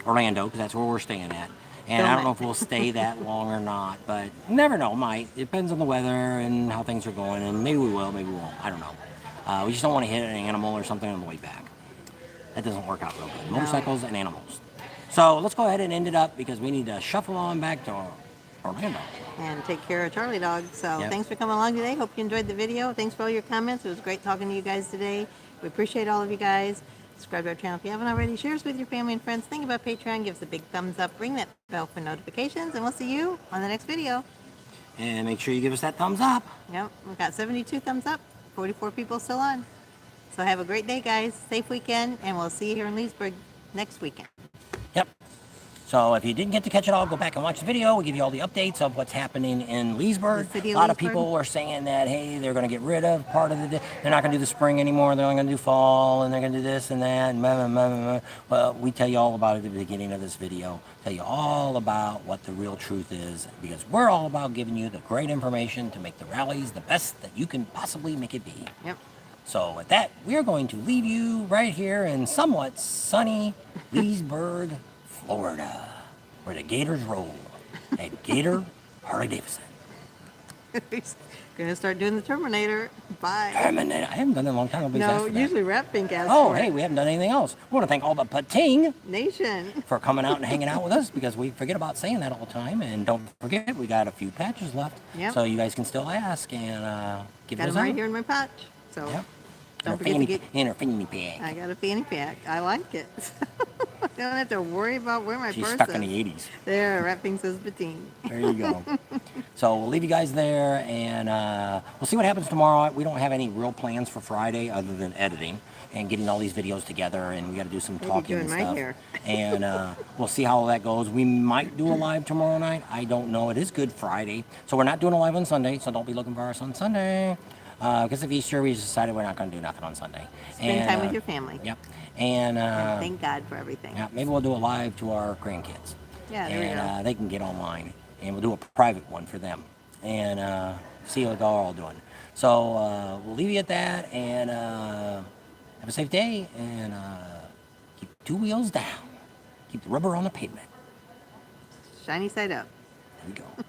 Orlando because that's where we're staying at. And I don't know if we'll stay that long or not, but you never know, might. It depends on the weather and how things are going, and maybe we will, maybe we won't. I don't know. We just don't want to hit an animal or something on the way back. That doesn't work out real good. Motorcycles and animals. So let's go ahead and end it up because we need to shuffle on back to Orlando. And take care of Charlie Dog. So Yep. thanks for coming along today. Hope you enjoyed the video. Thanks for all your comments. It was great talking to you guys today. We appreciate all of you guys. Subscribe to our channel if you haven't already. Share us with your family and friends. Think about Patreon. Give us a big thumbs up. Ring that bell for notifications. And we'll see you on the next video. And make sure you give us that thumbs up. Yep, we've got 72 thumbs up. 44 people still on. So have a great day, guys. Safe weekend. And we'll see you here in Leesburg next weekend. Yep. So if you didn't get to catch it all, go back and watch the video. We'll give you all the updates of what's happening in Leesburg. The city A of lot of Leesburg. people are saying that, hey, they're going to get rid of part of the, they're not going to do the spring anymore. They're only going to do fall, and they're going to do this and that. And blah, blah, blah, blah, blah. Well, we tell you all about it at the beginning of this video. Tell you all about what the real truth is, because we're all about giving you the great information to make the rallies the best that you can possibly make it be. Yep. So with that, we're going to leave you right here in somewhat sunny Leesburg, Florida, where the Gators roll at Gator Harley Davidson. Gonna start doing the Terminator. Bye. I haven't done it in a long time. Nobody's asked No, for that. usually Rap Pink asks Oh, for hey, it. we haven't done anything else. We want to thank all the Pating Nation. for coming out and hanging out with us because we forget about saying that all the time. And don't forget, we got a few patches left. Yep. So you guys can still ask and give Got us them a right here in my pouch. So Yep. don't forget to get. In her fanny pack. I got a fanny pack. I like it. I don't have to worry about where my She's purse stuck is. in the 80s. There, Rap Pink says Pating. There you go. So we'll leave you guys there, and we'll see what happens tomorrow. We don't have any real plans for Friday other than editing and getting all these videos together, and we got to do some Maybe talking doing and my stuff. hair. And we'll see how that goes. We might do a live tomorrow night. I don't know. It is Good Friday, so we're not doing a live on Sunday. So don't be looking for us on Sunday. Because of Easter, we decided we're not going to do nothing on Sunday. Spend time with your family. Yep. And Thank God for everything. yeah, maybe we'll do a live to our grandkids. Yeah, there we and go. they can get online, and we'll do a private one for them, and see what they're all doing. So we'll leave you at that, and have a safe day, and keep 2 wheels down. Keep the rubber on the pavement. Shiny side up. There we go.